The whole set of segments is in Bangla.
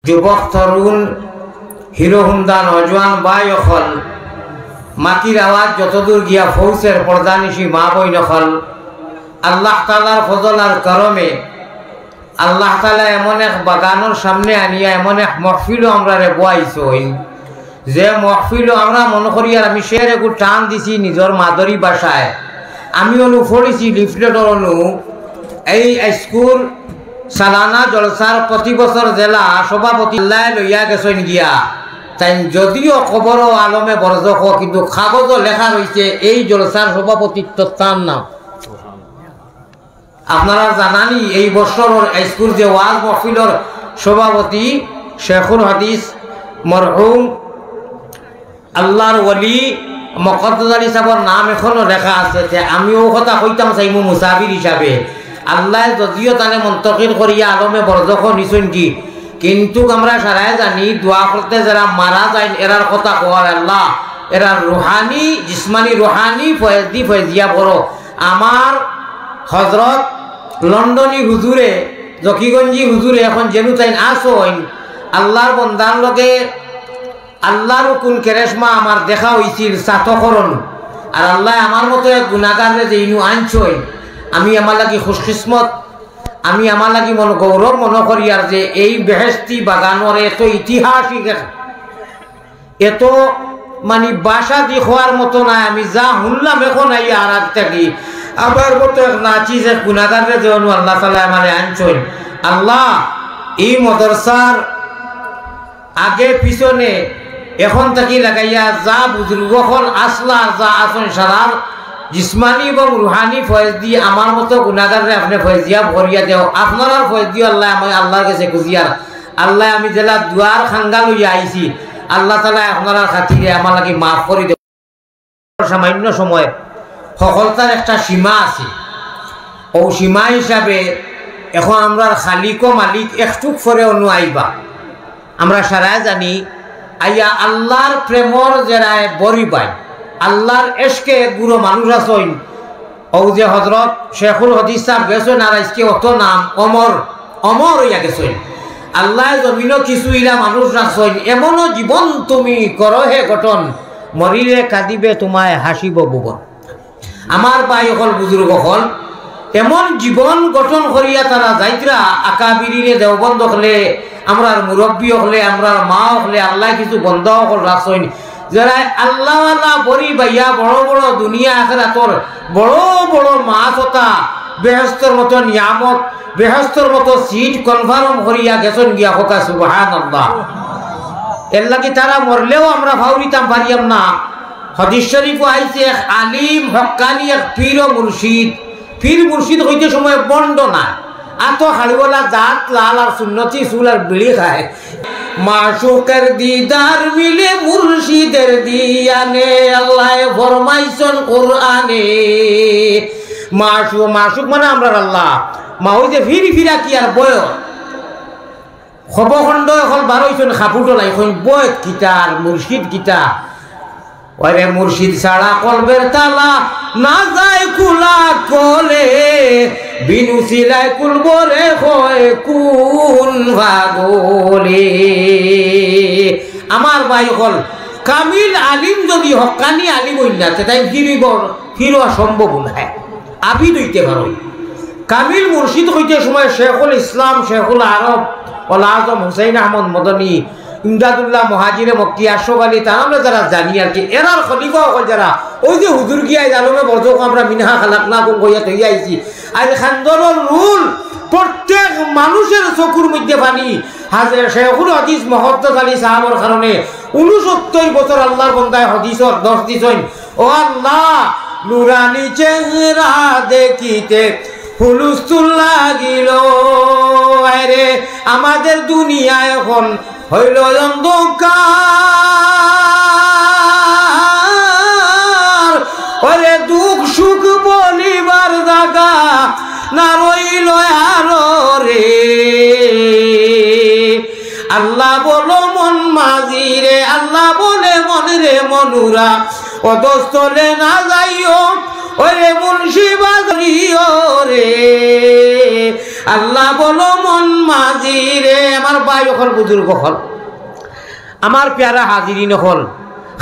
যুবক তরুণ হিরো হুন্ডা নজওয়ান ভাই অখল মাটির আওয়াজ যতদূর গিয়া ফৌসের প্রধানিসী মা বই নখল আল্লাহ তাআলার ফজল আর করমে আল্লাহ তাআলা এমন এক বাগানোর সামনে আনিয়া এমন এক মহফিলও আমরা রে বয়াইছই যে মহফিলও আমরা মনে করি আর আমি শের একটু টান দিছি নিজের মাদরি ভাষায় আমি অনু পড়েছি লিফলেটর অনু এই স্কুল সালানা জলসার প্রতি বছর জেলা সভাপতি লইয়া গেছেন গিয়া তাই যদিও খবর আলমে বরজক কিন্তু কাগজও লেখা রয়েছে এই জলসার সভাপতিত্ব তার নাম। আপনারা জানানি এই বছর স্কুল যে ওয়াজ মহফিলর সভাপতি শেখুল হাদিস মরহুম আল্লাহর ওলি মকদ্দুস আলী সাহেবের নাম এখনো লেখা আছে যে আমিও কথা কইতাম চাইমু মুসাফির হিসাবে আল্লাহ যদিও তানে মন্তকিল করিয়া আলমে বরজক নিছেন কি কিন্তু আমরা সারাই জানি দোয়া করতে যারা মারা যায় এরার কথা কোয়ার আল্লাহ এরা রুহানি জিসমানি রুহানি ফয়েজি ফয়েজিয়া বড় আমার হজরত লন্ডনী হুজুরে জকিগঞ্জি হুজুরে এখন যেনু তাই আসইন আল্লাহর বন্দার লগে আল্লাহর কোন কেরেশমা আমার দেখা হয়েছিল সাতকরণ আর আল্লাহ আমার মতো এক গুণাগারে যে ইনু আনছই আমি আমার লাগি খুশকিসমত আমি আমার লাগি মন গৌরব মনে করি আর যে এই বেহেস্তি বাগানোর এত ইতিহাসিক এত মানে বাসা দি হওয়ার মতো নাই আমি যা শুনলাম এখন এই আর থাকি আবার মতো এক নাচি যে গুণাগারে যে আল্লাহ তাআলা আমারে আনছই আল্লাহ এই মাদ্রাসার আগে পিছনে এখন থাকি লাগাইয়া যা বুজুর্গ হল আসলা যা আসন সারার জিসমানি এবং রুহানি ফয়েজ দিয়ে আমার মতো গুণাগারে আপনি ফয়েজিয়া ভরিয়া দেও আপনার ফয়েজ দিয়ে আল্লাহ আমি আল্লাহর কাছে খুঁজিয়ার আল্লাহ আমি জেলা দুয়ার খাঙ্গা লইয়া আইছি আল্লাহ তাআলা আপনার খাতিরে আমার লাগি মাফ করে দেব। সামান্য সময় সকলতার একটা সীমা আছে ও সীমা হিসাবে এখন আমরা খালিক ও মালিক একটুক ফরে অনু আইবা আমরা সারাই জানি আইয়া আল্লাহর প্রেমর জেরায় বরিবাই আল্লাহর এশকে গুরু মানুষ আছেন ও যে হজরত শেখুল হাদিস সাহেব গেছেন আর আজকে অত নাম অমর অমর হইয়া গেছেন আল্লাহ জমিনও কিছু ইলা মানুষ রাখছেন এমনও জীবন তুমি করো হে গঠন মরিলে কাঁদিবে তোমায় হাসিব ভুবন। আমার ভাই হল বুজুর্গ হল এমন জীবন গঠন করিয়া তারা যাইতরা আকাবিরিরে দেওবন্দ হলে আমরার মুরব্বী হলে আমরার মা হলে আল্লাহ কিছু বন্ধ হল রাখছেন যারা আল্লাহ বরি বাইয়া বড় বড় দুনিয়া আখিরাতর বড় বড় মাছ হতা বেহেশতের মতো নিয়ামত বেহেশতের মতো সিট কনফার্ম করিয়া গেছেন গিয়া হোকা সুবহানাল্লাহ। এর লাগি তারা মরলেও আমরা ভাউরিতাম পারিয়াম না। হাদিস শরীফ আইছে এক আলিম হক্কানি এক পীর ও মুর্শিদ পীর মুর্শিদ হইতে সময় বন্ড না আতো হাড়িওয়ালা জাত লাল আর সুন্নতি চুল আর বিড়ি খায় মাশুকের দিদার মিলে মুর্শিদের দিয়ানে আল্লাহ ফরমাইছেন কোরআনে মাশুক মানে আমরা আল্লাহ মা ওই যে ফিরি ফিরা কি আর বয় খবখণ্ড এখন বারোইছেন খাপুটো লাইছেন বয় কিতা আর মুর্শিদ কিতা ওরে মুর্শিদ ছাড়া কলবের তালা না যায় কুলা কলে বিনু সিলাই কুলবরে হয় কোন ভাগলে। আমার ভাই হল কামিল আলিম যদি হক্কানি আলিম হইনাতে তাই ফিরোয়া সম্ভব নয় আবিদ হইতে পারো কামিল মুর্শিদ হইতে সময় শেখুল ইসলাম শেখুল আরব ওল আজম হুসাইন আহমদ মদনী ইমদাদুল্লাহ মহাজিরে মক্কি আশরাফ আলী তা আমরা যারা জানি আর কি এরার খলিফা হল যারা ওই যে হুজুর গিয়া আলমে বরজক আমরা মিনহা খালাকনাকুম কইয়া তৈরি আইছি আজ খানদরের রুল প্রত্যেক মানুষের চকুর মধ্যে পানি হাজার শেখুল হাদিস মহদ্দুস আলী সাহাবের কারণে 69 বছর আল্লাহর বান্দায় হাদিসর 10 দিছেন ও আল্লাহ নুরানি চেহারা দেখিতে হুলুস্তুল লাগিল আরে আমাদের দুনিয়া এখন হইল অন্ধকার ওরে দুঃখ সুখ বলিবার জায়গা না রইল আরো রে আল্লাহ বলো মন মাঝি রে আল্লাহ বলে মন রে মনুরা অদস্তলে না যাইও ওরে মুন্সি বাজারি রে আল্লাহ বলো মন মাঝি রে আমার ভাই হল বুজুর্গ হল আমার প্যারা হাজিরিন হল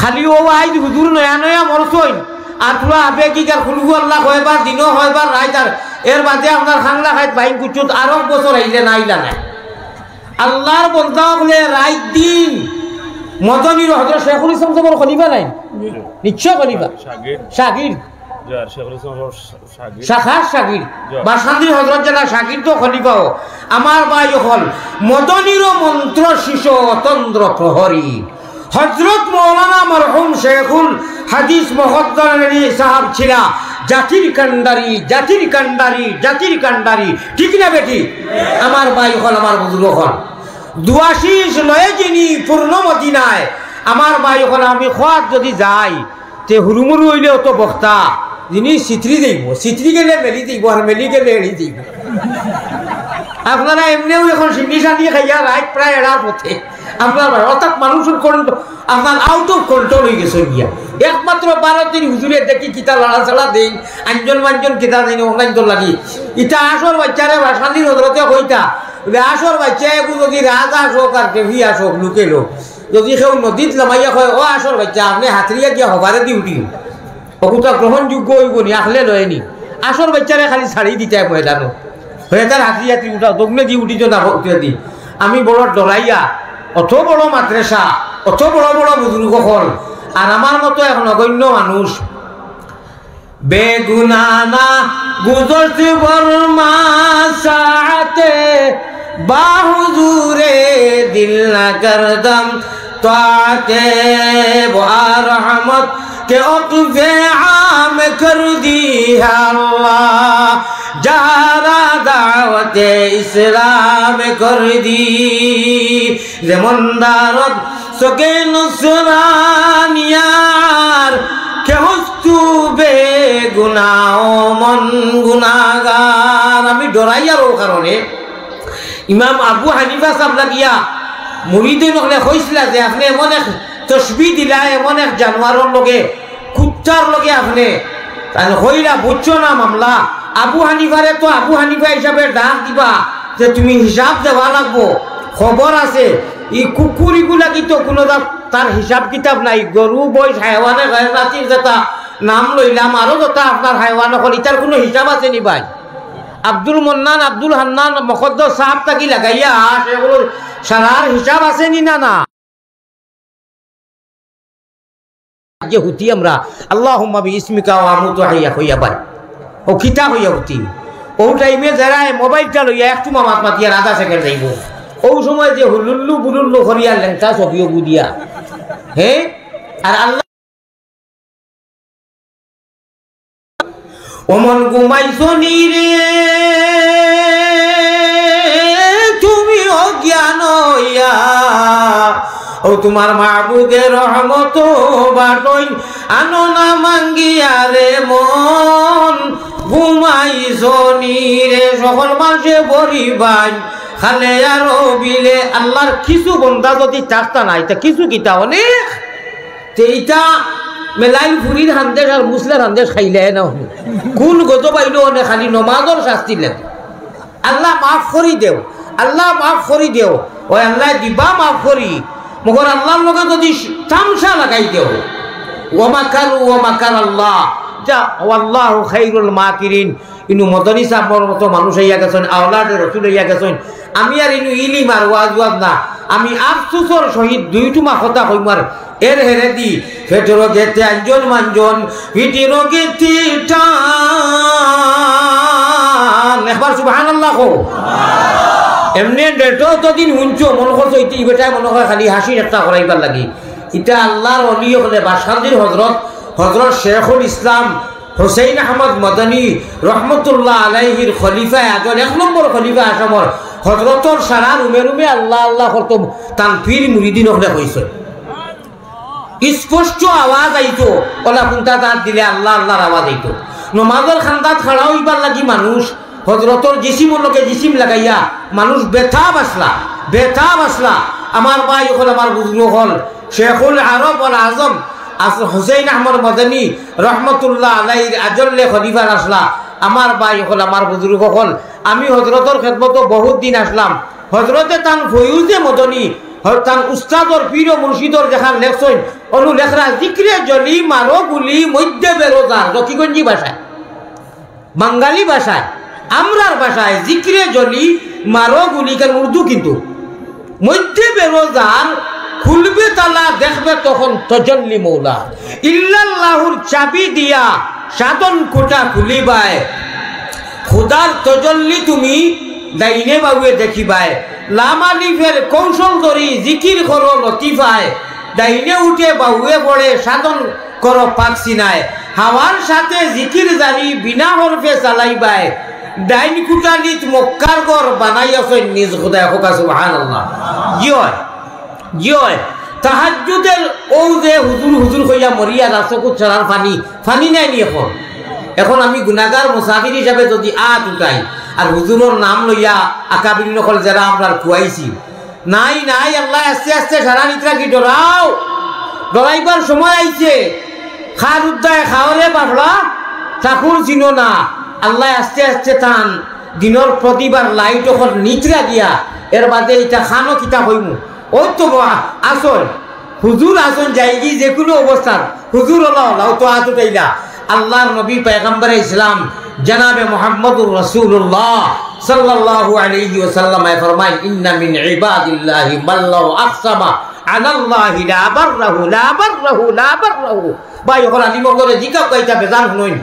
খালি ও আইজ হুজুর নয়া নয়া মরছইন আর পুরা আবেগিকার খুলবু আল্লাহ হয়বার দিনও হয়বার রাইত আর এর বাদে আপনার খাংলা খাইত বাইন কুচুত আরো বছর আইলে নাইলা না আল্লাহর বন্ধা বলে রাইত দিন মদনীর হযরত শেখুল ইসলাম তোমার খলিফা নাই নিশ্চয় খলিফা শাগির শাখার শাগির বাসান্দির হযরত জানা শাগির তো খলিফাও আমার ভাই হল মদনীর মন্ত্র শিশু তন্দ্র প্রহরী হযরত মাওলানা মরহুম শেখুল হাদিস মুহদ্দারি সাহেব ছিলা জাতির কান্ডারি জাতির কান্ডারি জাতির কান্ডারি ঠিক না বেটি আমার ভাই হল আমার বুজুর্গ হল দুয়াশিস লয়ে যিনি পূর্ণ মদিনায় আমার ভাই হল আমি খোয়াত যদি যাই তে হুরুমুরু হইলে অত বক্তা যিনি চিত্রি দিব চিত্রি গেলে মেলি দিব আর মেলি গেলে এড়ি দিব আপনারা এমনিও এখন সিন্নি সানি খাইয়া রাইট প্রায় এড়ার পথে আপনার অর্থাৎ মানুষের কন্ট্রোল আপনার আউট অফ কন্ট্রোল হয়ে গেছে গিয়া একমাত্র 12 দিন হুজুরের দেখি কিতা লড়াচড়া দেই আঞ্জন মাঞ্জন কিতা দেই অনলাইন তো লাগি ইটা আসর বাচ্চারে শান্তির হজরতে কইতা আসর বাচ্চা এগু যদি রাজ আসোক আর টেভি আসোক লুকে লোক যদি কেউ নদীত নামাইয়া কয় ও আসর বাচ্চা আপনি হাতরিয়া গিয়া হবারে ডিউটি অকুতা গ্রহণযোগ্য হইব নি আখলে লয়নি আসর বাচ্চারে খালি ছাড়ি দিতে ময়দানো হয়ে তার হাতরিয়া উঠা দগ্নে দি উঠিত না দি আমি বড় ডরাইয়া অত বড় মাদ্রাসা অত বড় বড় বুজুর্গ হল আর আমার মতো এক নগণ্য মানুষ বেগুনানা গুজরতে বর্মা সাথে বাহুজুরে দিল না করদম তাতে রহমত के उक़्फ़े आम कर दी है अल्लाह जारा दावत इस्लाम कर दी ज़मींदारत सके नुसरानियार के हुस्तु बेगुनाह मन गुनाहगार আমি ডরাইয়ার কারণে ইমাম আবু হানিফা সাহেব লাগিয়া মুরিদিন হলে কইছিল যে আপনি এমন এক তসবি দিলা এমন এক জানোয়ারের লগে কুত্তার লগে আপনি তাহলে হইলা বুঝছো না মামলা আবু হানিফারে তো আবু হানিফা হিসাবে ডাক দিবা যে তুমি হিসাব দেওয়া লাগবো খবর আছে এই কুকুরিগুলা কি তো কোনো তার হিসাব কিতাব নাই গরু বই হাইওয়ানে জাতির যেটা নাম লইলাম আরো যেটা আপনার হাইওয়ান হল ইটার কোনো হিসাব আছে নি ভাই আব্দুল মন্নান আব্দুল হান্নান মকদ্দর সাহেব তাকি লাগাইয়া সেগুলোর সারার হিসাব আছে নি না না যে হুতি আমরা আল্লাহুম্মা বিইসমিকা ওয়া আমুতু হাইয়া হইয়া ভাই ও কিতা হইয়া হুতি ও টাইমে যারা মোবাইলটা লইয়া একটু মামাত মাতিয়া আধা সেকেন্ড যাইব ও সময় যে হুলুল্লু বুলুল্লু করিয়া লেংটা ছবিও বুদিয়া হে আর আল্লাহ ওমন ঘুমাইছো নি রে তুমি অজ্ঞান হইয়া ও তোমার মাহবুদের রহমত বাটইন আনো না মাঙ্গিয়া রে মন ঘুমাইছো নি রে সকল মানুষে বরিবাই খালে আর বিলে আল্লাহর কিছু বন্ধা যদি থাকতা নাই তা কিছু কিতা অনেক এইটা মেলাইল ফুরির হান্দেশ আর মুসলার হান্দেশ খাইলে না কোন গত পাইলো অনেক খালি নমাজর শাস্তি লাগে আল্লাহ মাফ করি দেও আল্লাহ মাফ করি দেও ওই আল্লাহ দিবা মাফ করি মগর আল্লাহর লগে যদি তামসা লাগাই দেও ওয়ামাকার আল্লাহ যা আল্লাহু খাইরুল মাকিরিন ইনু মদনী সাহেবের মতো মানুষ হইয়া গেছেন আওলাদে রসুল হইয়া গেছেন আমি আর ইনু ইলিম আর ওয়াজ না আমি আফসোসর সহিত দুইটুমা কথা কইমার এর হেরে দি ফেটর গেতে আঞ্জন মাঞ্জন ফিটির গেতি টান একবার সুবহানাল্লাহ কো এমনি ডেটো তো দিন হুঞ্চো মনে করছো ইতি বেটায় মনে হয় খালি হাসির একটা করাইবার লাগি এটা আল্লাহর ওলি হলে বাসান্দির হযরত শেখুল ইসলাম হুসাইন আহমদ মদনী রহমতুল্লাহ আলাইহির খলিফা আজল 1 নম্বর খলিফা আসমর হযরতর সারা রুমে রুমে আল্লাহ আল্লাহ করতো তানফির মুরিদিন হলে হইছে স্পষ্ট আওয়াজ আইতো ওলা কুন্তা তার দিলে আল্লাহ আল্লাহর আওয়াজ আইতো নমাজের খান্দাত খাড়া হইবার লাগি মানুষ হযরতর জিসিমর লগে জিসিম লাগাইয়া মানুষ ব্যথা বাসলা আমার ভাই হল আমার বুজুর্গ হল শেখুল আরব আল আজম হুসাইন আহমদ মদনী রহমতুল্লাহ আলাইহির আজল্লে খলিফার আসলা আমার ভাই হল আমার বুজুর্গ হল আমি হজরতর খেদমত বহুত দিন আসলাম হজরতে তান ফয়ুজে মদনী তান উস্তাদর পীর মুর্শিদর যেখান লেখছেন অনু লেখরা জিক্রে জলি মারো গুলি মধ্যে বেরোজার দক্ষিণগঞ্জি ভাষায় বাঙালি ভাষায় আমরার ভাষায় জিক্রে জলি মারো গুলি কেন উর্দু কিন্তু মধ্যে বেরোজার খুলবে তালা দেখবে তখন তজল্লি মৌলা ইল্লাল্লাহুর চাবি দিয়া সাধন কোটা খুলিবায় খুদার তজল্লি তুমি দাইনে বাবুয়ে দেখিবায় লামালিফের কৌশল ধরি জিকির করো লতিফায় দাইনে উঠে বাবুয়ে পড়ে সাধন করো পাকসিনায় হাওয়ার সাথে জিকির জারি বিনা হরফে চালাইবায় ডাইন কুটালিত মক্কার ঘর বানাইয়াছেন নিজ খুদায় হোকা সুবহানাল্লাহ জিয় জিয় তাহাজ্জুদের ও যে হুজুর হুজুর কইয়া মরিয়া রাসকুত ছাড়ার ফানি নাই নি এখন আমি গুনাহগার মুসাফির হিসাবে যদি উঠাই আর হুজুরের নাম লইয়া আকাবির নকল যারা আমরা খুয়াইছি নাই নাই আল্লাহ আস্তে আস্তে সারা নিত্রা কি ডরাইবার সময় আইছে খার উদ্দায় খাওয়ারে বাবলা ঠাকুর চিনো না আল্লাহ আস্তে আস্তে টান দিনের প্রতিবার লাইট ওখান নিচরা দিয়া এর বাদে এটা খানো কিতা হইমু ওই তো আসল হুজুর আসন যাইগি যে কোনো অবস্থান হুজুর হলাও তো আতুটাইলা আল্লাহর নবী পয়গম্বর ইসলাম জনাবে মুহাম্মদুর রাসূলুল্লাহ সাল্লাল্লাহু আলাইহি ওয়াসাল্লাম ফরমায় ইন্না মিন ইবাদিল্লাহি মাল্লাহু আকসামা আলাল্লাহি লা বাররাহু ভাই ওখানে আলিমগরে জিকা কইতা বেজান হইন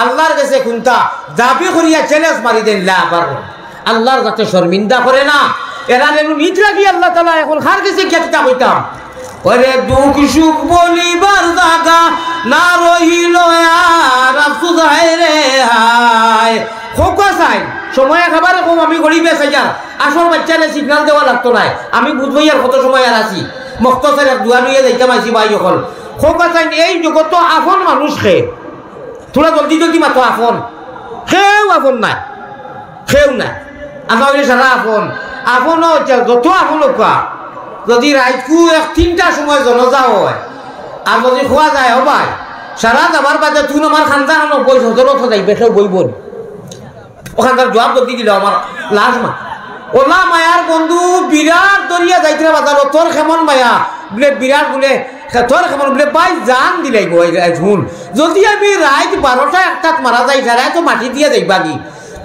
আল্লাহর কাছে কোনটা দাবি করিয়া চ্যালেঞ্জ মারি দেন লা বাররাহু আল্লাহর কাছে শর্মিন্দা করে না এরা নেনু নিত্রা কি আল্লাহ তাআলা এখন কার কাছে কিতা কইতাম ওরে দুঃখ সুখ বলিবার জায়গা না রহিল আর আফসোস হায় রে হায় খোকা চাই সময় খাবারে কম আমি গরিবে চাইয়া আসল বাচ্চারে সিগনাল দেওয়া লাগতো না আমি বুঝবই আর কত সময় আর আছি মক্তসের এক দুয়া নিয়ে যাইতাম আইছি ভাই যখন খোকা চাই এই জগৎ আপন মানুষ খেয়ে তোরা জলদি জলদি মাতো আপন খেয়েও আপন নাই খেয়েও নাই আমার সারা আপন আপনও যত আপন কোয়া যদি রাইতকু এক তিনটা সময় জনজা হয় আর যদি খোয়া যায় ভাই সারা যাবার বাদে তুই আমার খান্দা খানো বই হজরত যাইবে সেও বইব ওখানকার জবাব যদি দিল আমার লাশ মা ওলা মায়ার বন্ধু বিরাট দরিয়া যাইতে বাজার তোর খেমন মায়া বলে বিরাট বলে তোর খেমন বলে পাই জান দিলাই শুন যদি আমি রাইত 12টা 1টাত মারা যাই সারাই তো মাটি দিয়ে যাইবা কি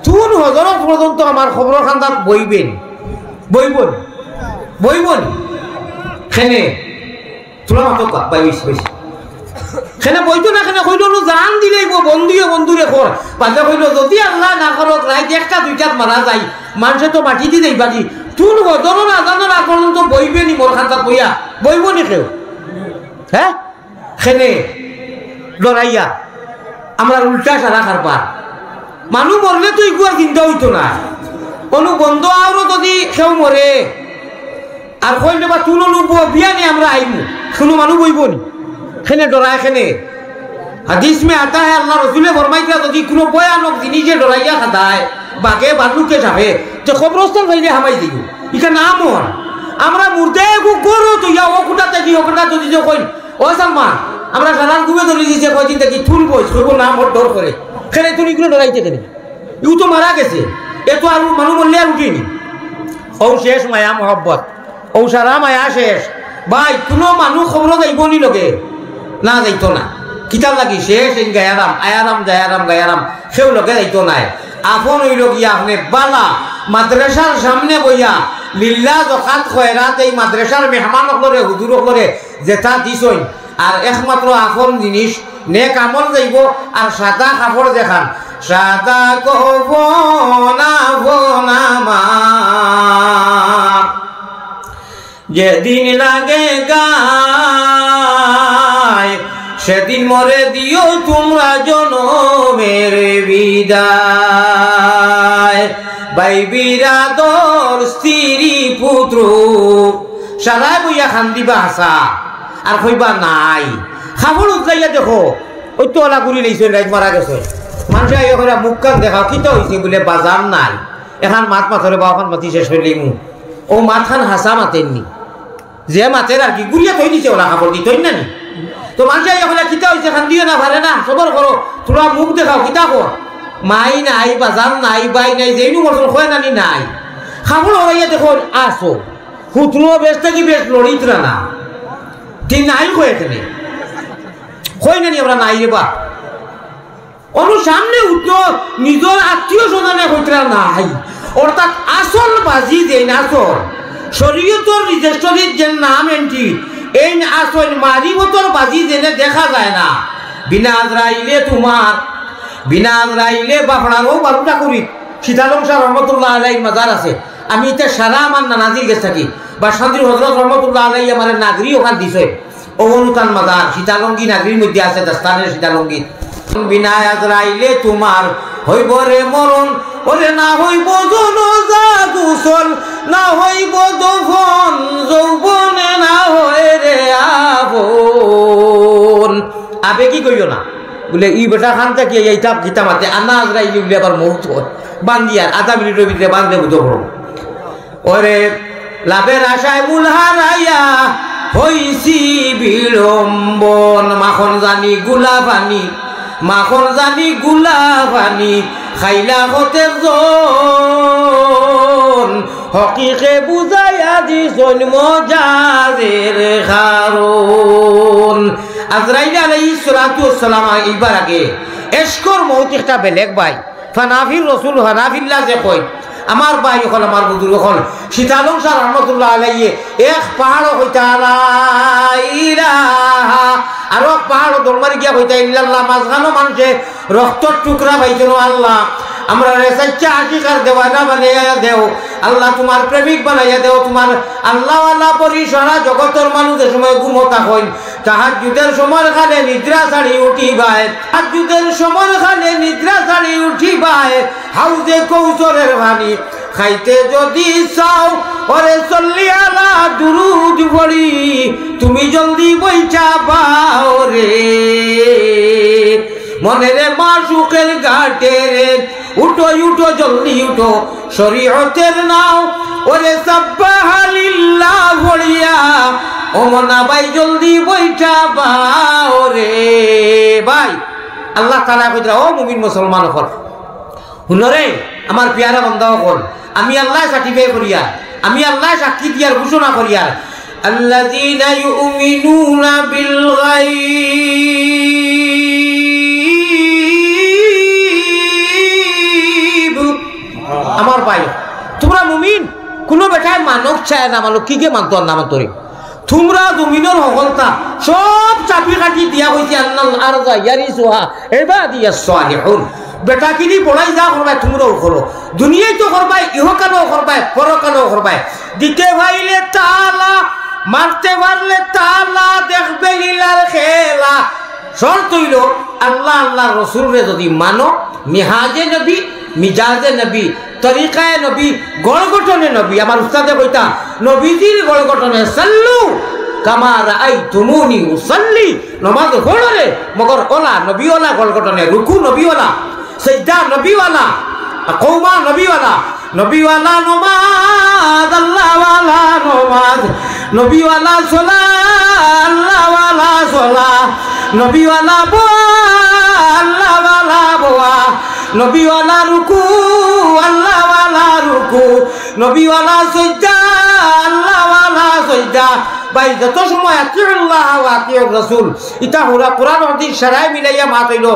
তুন হজরত পর্যন্ত আমার খবর খান্দাত বইবেন বইবন খেনে তোলা মাতো বাইশ খেনে বইতো না খেনে কইল জান দিলেই বন্ধুরে খর বাজে কইল যদি আল্লাহ না করক রাইত 1টা 2টাত মারা যাই মানুষে তো মাটি দি যাইবা কি তুন হজর না জানো না পর্যন্ত বইবেনি মোর খান্দাত বইয়া বইবনি কেউ হ্যাঁ খেনে লড়াইয়া আমরা উল্টা সারা খারবার মানুষ মরলে তো ইগুয়ার চিন্তা হইতো না কোনো বন্ধু আরো যদি কেউ মরে আর কইলে বা তুলো বিয়া নিয়ে আমরা আইমু কোনো মানুষ বইব নি খেনে ডরায় খেনে হাদিস মে আতা है আল্লাহ রসুলে ফরমাইছে যদি কোনো ভয়ানক জিনিসে ডরাইয়া খাদায় বাঘে বালুকে যাবে যে খবরস্থান হইলে হামাই দিব ইকা নাম হন আমরা মুর্দে গরু তো ইয়া ও কুটাতে কি ওটা যদি যে কই ও সালমান আমরা সালান গুবে ধরে দিয়েছে কয়দিন থেকে তুল বইস কইব নাম ওর ডর করে খেনে তুমি ইগুলো ডরাইতে কেন ইউ তো মারা গেছে এ তো আর মানুষ মরলে আর উঠিনি ও শেষ মায়া মহব্বত ও সারা মায়া শেষ ভাই কোনো মানুষ খবর যাইব নি লগে না যাইতো না কিতাব লাগি শেষ গায়ারাম গায়ারাম সেও লগে যাইতো নাই আপন হইল গিয়া আপনি বালা মাদ্রাসার সামনে বইয়া লিল্লা জকাত খয়রাত এই মাদ্রাসার মেহমান হকলরে হুজুর হকলরে যেটা দিছই আর একমাত্র আপন জিনিস নেক আমল যাইব আর সাদা কাপড় দেখান সাদা কফনা যেদিন লাগে গায় সেদিন মরে দিও তোমরা জনমের বিদায় ভাই বিরাদর স্ত্রী পুত্র সারা বইয়া খান্দিবা হাসা আর কইবা নাই খাবর উঠাইয়া দেখো ওই তো ওলা ঘুরি লইছে রাইত মারা গেছে মানুষ আইয়া মুখ কান দেখাও কিতা হয়েছে বলে বাজার নাই এখন মাত মাথরে বা এখন মাতি শেষ হইলে ও মাত খান হাসা মাতেননি যে মাতের আর কি গুড়িয়া থই দিছে ওলা খাবর দি থই না নি তো মানুষ এখন কিতা হয়েছে খান্দিও না পারে না সবর করো তোরা মুখ দেখাও কিতা কর মাই নাই বাজার নাই বাই নাই যেইনু বছর হয় নানি নাই খাবড় হইয়া দেখো আসো হুতনো বেশ থাকি বেশ লড়িতরা না ঠিক নাই হয়েছে নে হয় নানি আমরা নাই রে বা অনু সামনে উঠতো নিজের আত্মীয় স্বজনে হইতরা নাই অর্থাৎ আসল বাজি দেন আসল শরীয়তর রেজিস্ট্রির যে নাম এন্ট্রি এই আসল মারিবতর বাজি জেনে দেখা যায় না বিনা আজরাইলে তোমার বিনা আজরাইলে বাপড়ারও বারোটা করি সীতালং শাহ রহমতুল্লাহ আলাই মাজার আছে আমি এটা সারা আমার নানাজির গেছে থাকি বা শান্তির হজরত রহমতুল্লাহ আলাই আমার নাগরি ওখান দিছে অবনুতান মাজার সীতালঙ্গি নাগরির মধ্যে আছে দাস্তানের সীতালঙ্গি বিনা আজরাইলে তোমার হইব রে মরণ ওরে না হইব জনজা গোসল না হইব দফন যৌবনে না হয় রে আপন আবে কি কইও না বলে ই বেটা খান থেকে এইটা গীতা মাতে আনা আজরাইলি বলে আবার মুহূর্ত বান্দিয়ার আধা মিনিটের ভিতরে বান্ধে বুঝো ওরে লাভের আশায় মূল হারাইয়া হইছি বিড়ম্বন মাখন জানি গুলা পানি মাখন জানি গুলা পানি খাইলা হতে হকিকে বুঝাইয়া দিছন মজাজের কারণ আজরাইল আলাইহিস সালাতু ওয়াস সালাম এইবার আগে এশকর মউত একটা বেলেগ ভাই ফানাফির রাসূল হানাফিল্লাহ যে কই আমার ভাই হল আমার বুজুর্গ হল সীতালং শাহ রহমতুল্লাহ আলাইহি এক পাহাড় হইতা লা ইলাহা আর এক পাহাড় দরবারে গিয়া হইতা ইল্লাল্লাহ মাঝখানো মানুষে রক্তর টুকরা পাইছিল আল্লাহ আমরা রেসাচ্চা আশিকার দেওয়ানা বানাইয়া দেও আল্লাহ তোমার প্রেমিক বানাইয়া দেও তোমার আল্লাহ আল্লাহ পরিসরা জগতের মানুষের সময় ঘুমতা হইন তাহাজ্জুদের সময় খালে নিদ্রা ছাড়ি উঠিবায় তাহাজ্জুদের সময় খালে নিদ্রা ছাড়ি উঠিবায় হাউজে কৌশলের ভানি খাইতে যদি চাও ওরে চল্লি আলা দুরুদ পড়ি তুমি জলদি বইচা পাও রে মনেরে মাসুকের ঘাটে রে উঠো উঠো জলদি উঠো শরীয়তের নাও ওরে সাব্বাহালিল্লাহ ভরিয়া ও মনা ভাই জলদি বইটা পাও রে ভাই আল্লাহ তাআলা কইরা ও মুমিন মুসলমান হল হুনরে আমার পিয়ারা বান্দা হল আমি আল্লাহ সার্টিফাই করিয়া আমি আল্লাহ সাক্ষী দিয়ার ঘোষণা করিয়া আল্লাযীনা ইউমিনুনা বিল গায়ব আমার ভাই তোমরা মুমিন কোনো বেটায় মানব চায় না মানব কি কে মানতো না মানতরে তোমরা জমিনের হকলতা সব চাপি কাটি দিয়া হইছে আন্নাল আরজা ইয়ারিসুহা ইবাদিয়াস সালিহুন বেটা কিনি বড়াই যা করবাই তোমরাও করো দুনিয়ায় তো করবাই ইহকালেও করবাই পরকালেও করবাই দিতে ভাইলে তাআলা মারতে পারলে তাআলা দেখবে লীলার খেলা শর্ত হইল আল্লাহ আল্লাহ রাসূলরে যদি মানো মিহাজে নবী মিজাজে নবী তরিকায় নবী গড়গঠনে নবী আমার উস্তাদে কইতা নবীজির গড়গঠনে সাল্লু কামা রাআইতুমুনি উসাল্লি নামাজ পড়রে মগর ওলা নবীওয়ালা গড়গঠনে রুকু নবীওয়ালা সিজদা নবীওয়ালা কওমা নবীওয়ালা নবীওয়ালা নমাজ আল্লাহওয়ালা নমাজ নবীওয়ালা সালাত আল্লাহওয়ালা সালাত নবীওয়ালা বোয়া আল্লাহওয়ালা বোয়া নবীওয়ালা রুকু আল্লাহওয়ালা রুকু নবীওয়ালা সিজদা আল্লাহওয়ালা সিজদা ভাই যত সময় আতিউল্লাহ ওয়া আতিউর রাসূল ইতা হুরা কোরআন হাদিস শরাই মিলাইয়া মাত হইল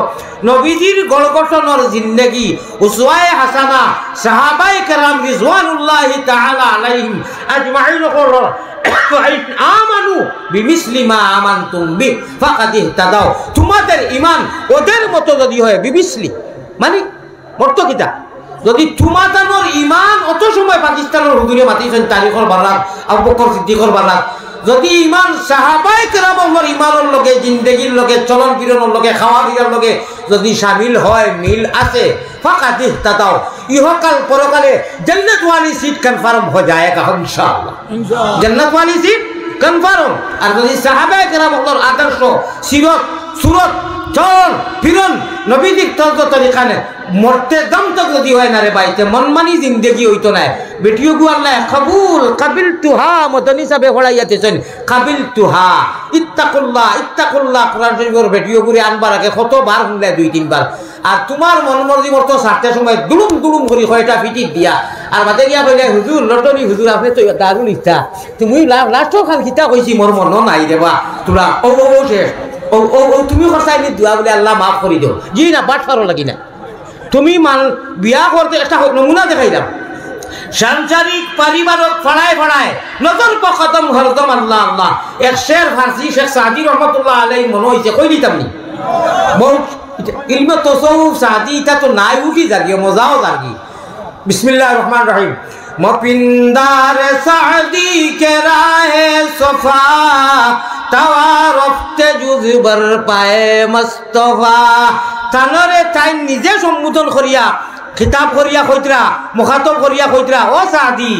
নবীজির গড়গঠনের জিন্দেগি উসওয়ায়ে হাসানা সাহাবায়ে কেরাম রিজওয়ানুল্লাহি তাআলা আলাইহিম আজমাইন কর আমানু বিমিসলি মা আমানতুম বি ফাকাদ ইহতাদাও তোমাদের ঈমান ওদের মতো যদি হয় বিমিসলি মানে মর্ত কিতা যদি তোমাদের ঈমান অত সময় পাকিস্তানের হুজুরে মাতিছেন তারিখর বারাত আবু বকর সিদ্দিকর বারাত যদি ঈমান সাহাবায়ে কেরামের ঈমানের লগে জিন্দেগির লগে চলন ফিরনের লগে খাওয়া ফিরার লগে যদি শামিল হয় মিল আছে ফাকাদ ইহতাদাও ইহকাল পরকালে জান্নাত ওয়ালি সিট কনফার্ম हो जाएगा इंशाअल्लाह জান্নাত ওয়ালি সিট কনফার্ম আর যদি সাহাবায়ে কেরামের আদর্শ সিরত সুরত চল ফিরন নবীজির তরিকানে মরতে দম তক যদি হয় না রে ভাইতে মনমানি জিন্দেগি হইতো না বেটিও গু আল্লাহ কবুল কাবিল তুহা মদনী সাবে হড়াইয়াতেছেন কাবিল তুহা ইত্তাকুল্লাহ ইত্তাকুল্লাহ কোরআন শরীফের ভিডিও করে আনবার আগে কতবার শুনলে 2-3 বার আর তোমার মন মর্জি মতো সারতে সময় দুলুম দুলুম করে কয়টা ফিটি দিয়া আর বাদে গিয়া কইলে হুজুর লটনি হুজুর আপনি তো দারুণ ইচ্ছা তুমি লাস্ট খান খিতা কইছি মোর মন নাই দেবা তোরা ও শেষ ও তুমি খরচাই নি দোয়া বলে আল্লাহ মাফ করে দিও জি না বাট ফারো লাগি না তুমি মান বিয়া করতে একটা নমুনা দেখাইলাম সাংসারিক পারিবারিক ফড়ায় ফড়ায় নজর পকদম হরদম আল্লাহ আল্লাহ এক শের ফারসি শেখ সাদি রহমতুল্লাহ আলাইহি মনে হইছে কই দিতাম নি বহুত ইলমে তাসাউফ সাদি এটা তো নাই উঠি জাগি মজাও জাগি বিসমিল্লাহির রহমানির রহিম মপিন্দার সাদি কে রাহে সফা তাওয়ারফতে জুজবর পায়ে মুস্তাফা তানরে তাই নিজে সম্বোধন করিয়া খিতাব করিয়া কইতরা মুখাতব করিয়া কইতরা ও সাদি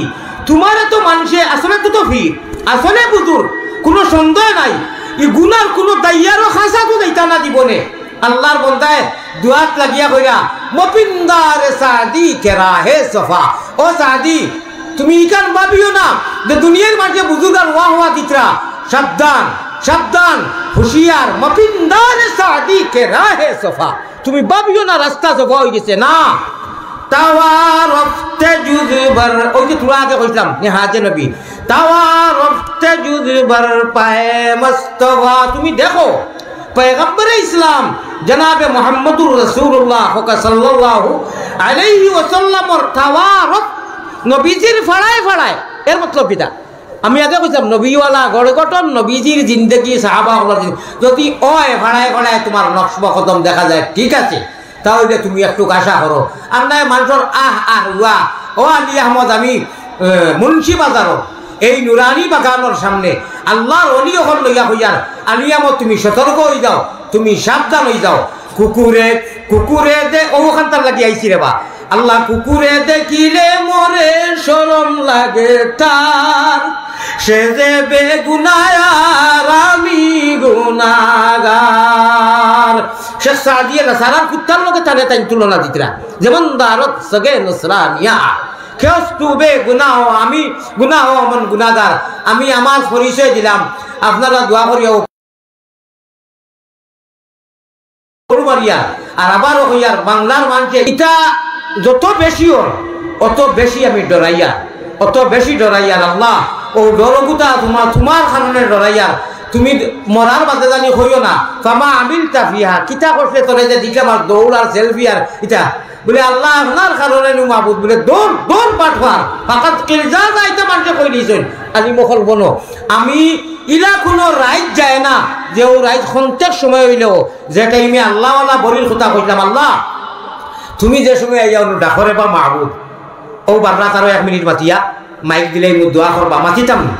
তোমারে তো মানুষে আসলে তো ফির আসলে বুজুর কোনো সন্দেহ নাই ই গুনার কোনো দাইয়ারও খাসা তো দিতা না জীবনে আল্লাহর বন্দায় দুয়াত লাগিয়া কইরা মপিন্দার সাদি কেরা হে সফা ও সাদি তুমি ইকান ভাবিও না যে দুনিয়ার মাঝে বুজুর্গার ওয়া হওয়া দিতরা সাবধান সাবধান হুশিয়ার মপিন্দার সাদি কেরা হে সফা তুমি ভাবিও না রাস্তা সফা হয়ে গেছে না তাওয়ারফতে জুজবর ওই যে তোরা আগে কইলাম হাজে নবী তাওয়ারফতে জুজবর পায়ে মুস্তাফা তুমি দেখো পয়গম্বর ইসলাম জনাবে মুহাম্মদুর রাসূলুল্লাহ সাল্লাল্লাহু আলাইহি ওয়াসাল্লামর তাওয়ারফ নবীজির ফড়ায় ফড়ায় এর মতলব কিটা আমি আগে কইলাম নবীওয়ালা গড় গঠন নবীজির জিন্দেগি সাহাবা যদি ওই ফড়ায় ফড়ায় তোমার নকশা কদম দেখা যায় ঠিক আছে তাহলে তুমি একটু আশা করো আর নাই মানুষের ওয়া ও আলী আহমদ আমি মুন্সি বাজারও এই নুরানি বাগানোর সামনে আল্লাহর অলি ওখান লইয়া হইয়ার আলী আহমদ তুমি সতর্ক হয়ে যাও তুমি সাবধান হয়ে যাও কুকুরে কুকুরে দে ওখান তার লাগি আইছি রে বা আল্লাহ কুকুরে দেখিলে মোরে শরম লাগে তার সে যে বেগুনায়ার আমি গুনাগার শেখ সাদিয়া নাসারার কুত্তার লোকে টানে তাই তুলনা দিতরা যেমন দারত সগে নসরানিয়া খেস্তু বেগুনাহ আমি গুনাহ মন গুনাগার আমি আমার পরিচয় দিলাম আপনারা দোয়া করিও মারিয়া আর আবারও হইয়ার বাংলার মানুষে এটা যত বেশি ওর অত বেশি আমি ডরাইয়া অত বেশি ডরাইয়ার আল্লাহ ও ডরগুতা তোমার কারণে ডরাইয়ার তুমি মরার বাদে জানি হইও না ফামা আমিল তাফিহা কিতা করছে তোরে যে দিকে আমার দৌড় আর সেলফি আর এটা বলে আল্লাহ আপনার কারণে নু মাবুদ বলে দৌড় দৌড় পাঠবার ফাকাত কিলজা যাইতে মানুষে কই দিয়েছেন আলী মখল বনো আমি ইলা কোনো রাইট যায় না যে ও রাইট খন্তেক সময় হইলেও যে টাইমে আল্লাহওয়ালা বলির কথা কইলাম আল্লাহ তুমি যে সময় আইয়া ডাকরে বা মাহবুদ ও বাররা তারও 1 মিনিট মাতিয়া মাইক দিলে দোয়া করবা মাতিতাম না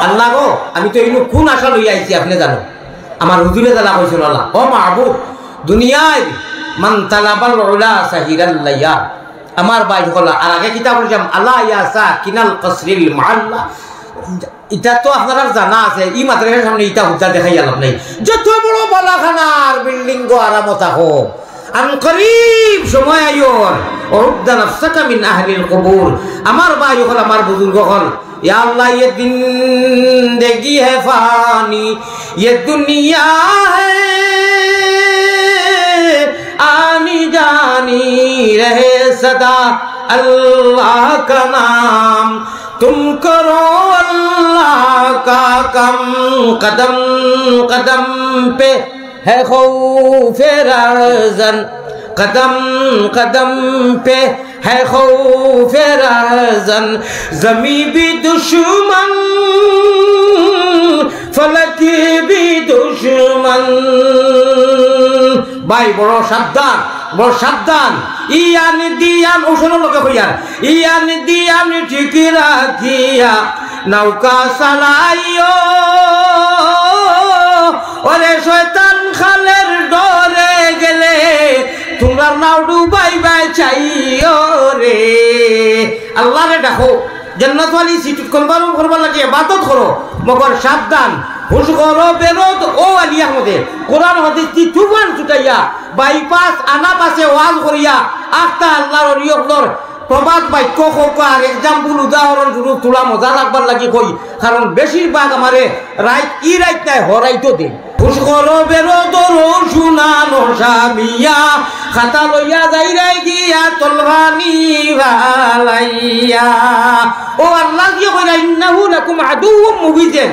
আল্লাহ গো আমি তো এইনু কোন আশা লইয়া আইছি আপনি জানো আমার হুজুরে জানা কইছিল আল্লাহ ও মাহবুব দুনিয়ায় মান তালাবাল উলা সাহিরাল্লাইয়া আমার ভাই হল আর আগে কিতাব পড়ছিলাম আল্লাহ ইয়াসা কিনাল কসরিল মাআল্লা এটা তো আপনারা জানা আছে ই মাদ্রাসার সামনে ইটা হুজ্জা দেখাই আলাম নাই যত বড় বালাখানার বিল্ডিং গো আরামত থাকো আন করিব সময় আইয়র উদ্দা নাফসাকা মিন আহলিল কুবুর আমার ভাই হল আমার বুজুর্গ হল या अल्लाह ये जिंदगी है फानी ये दुनिया है आनी जानी रहे सदा अल्लाह का नाम तुम करो अल्लाह का कम कदम कदम पे है खौफ रज़न कदम कदम पे है खौफ रज़न ज़मी भी दुश्मन फलक भी दुश्मन भाई बड़ो साबधान ইয়ান দিয়ান ওসনো লোকে কইয়ার ইয়ান দিয়ান ঠিক রাখিয়া নৌকা চালাইও ওরে শয়তান খালের ডরে গেলে তোমরা নাও ডুবাইবা চাইও রে আল্লাহ রে ডাকো জান্নাত ওয়ালি সিট করবার লাগে ইবাদত করো মগর সাবধান হুশ করো বেরোত ও আলী আহমদে কোরআন হাদিস কি তুফান ছুটাইয়া বাইপাস আনা পাশে ওয়াজ করিয়া আখতা আল্লাহর ওলিয়র প্রবাদ বাক্য হোক আর এক্সাম্পল উদাহরণ স্বরূপ তোলা মজা লাগবার লাগি কই, কারণ বেশিরভাগ আমারে রাইট ই রাইট নাই হরাইতো দিন খুশখর বেরো দরো শুনানো সামিয়া খাতা লইয়া যাইরাই গিয়া তলবানি ভালাইয়া ও আল্লাহ কি কইরা ইন্নাহু লাকুম আদুউম মুবিন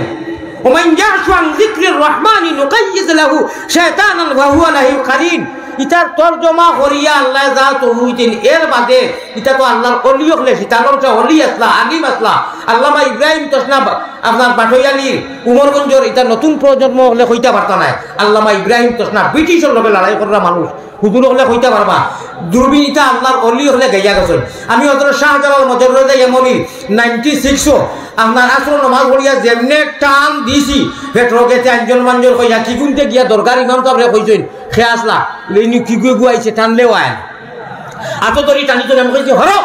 ওমান ইয়াশু আন যিকরির রহমানি নুকাইয়িজ লাহু শায়তানান ওয়া হুয়া লাহু কারিন। ইটার তরজমা করিয়া আল্লাহ যা তো হইতেন এর বাদে এটা তো আল্লাহর অলি হলে সীতালর যে অলি আসলা আলিম আসলা আল্লামা ইব্রাহিম তসনা আপনার বাটইয়ালির উমরগঞ্জের এটা নতুন প্রজন্ম হলে কইতে পারতা নাই। আল্লামা ইব্রাহিম তসনা ব্রিটিশের লগে লড়াই করা মানুষ হুজুর হলে কইতে পারবা দূরবীন এটা আল্লাহর অলি হলে গাইয়া গেছেন। আমি হজরত শাহজালাল মজরুরে এমনই 96 আপনার আসর নমাজ পড়িয়া যেমনে টান দিছি পেট্রোগেতে আঞ্জল মাঞ্জল কইয়া কি গুনতে গিয়া দরকার ইমাম সাহেবরে কইছেন খে আসলা লেনি কি গুয়াইছে টানলেও আয় আত ধরি টানি তো আমি কইছি হরো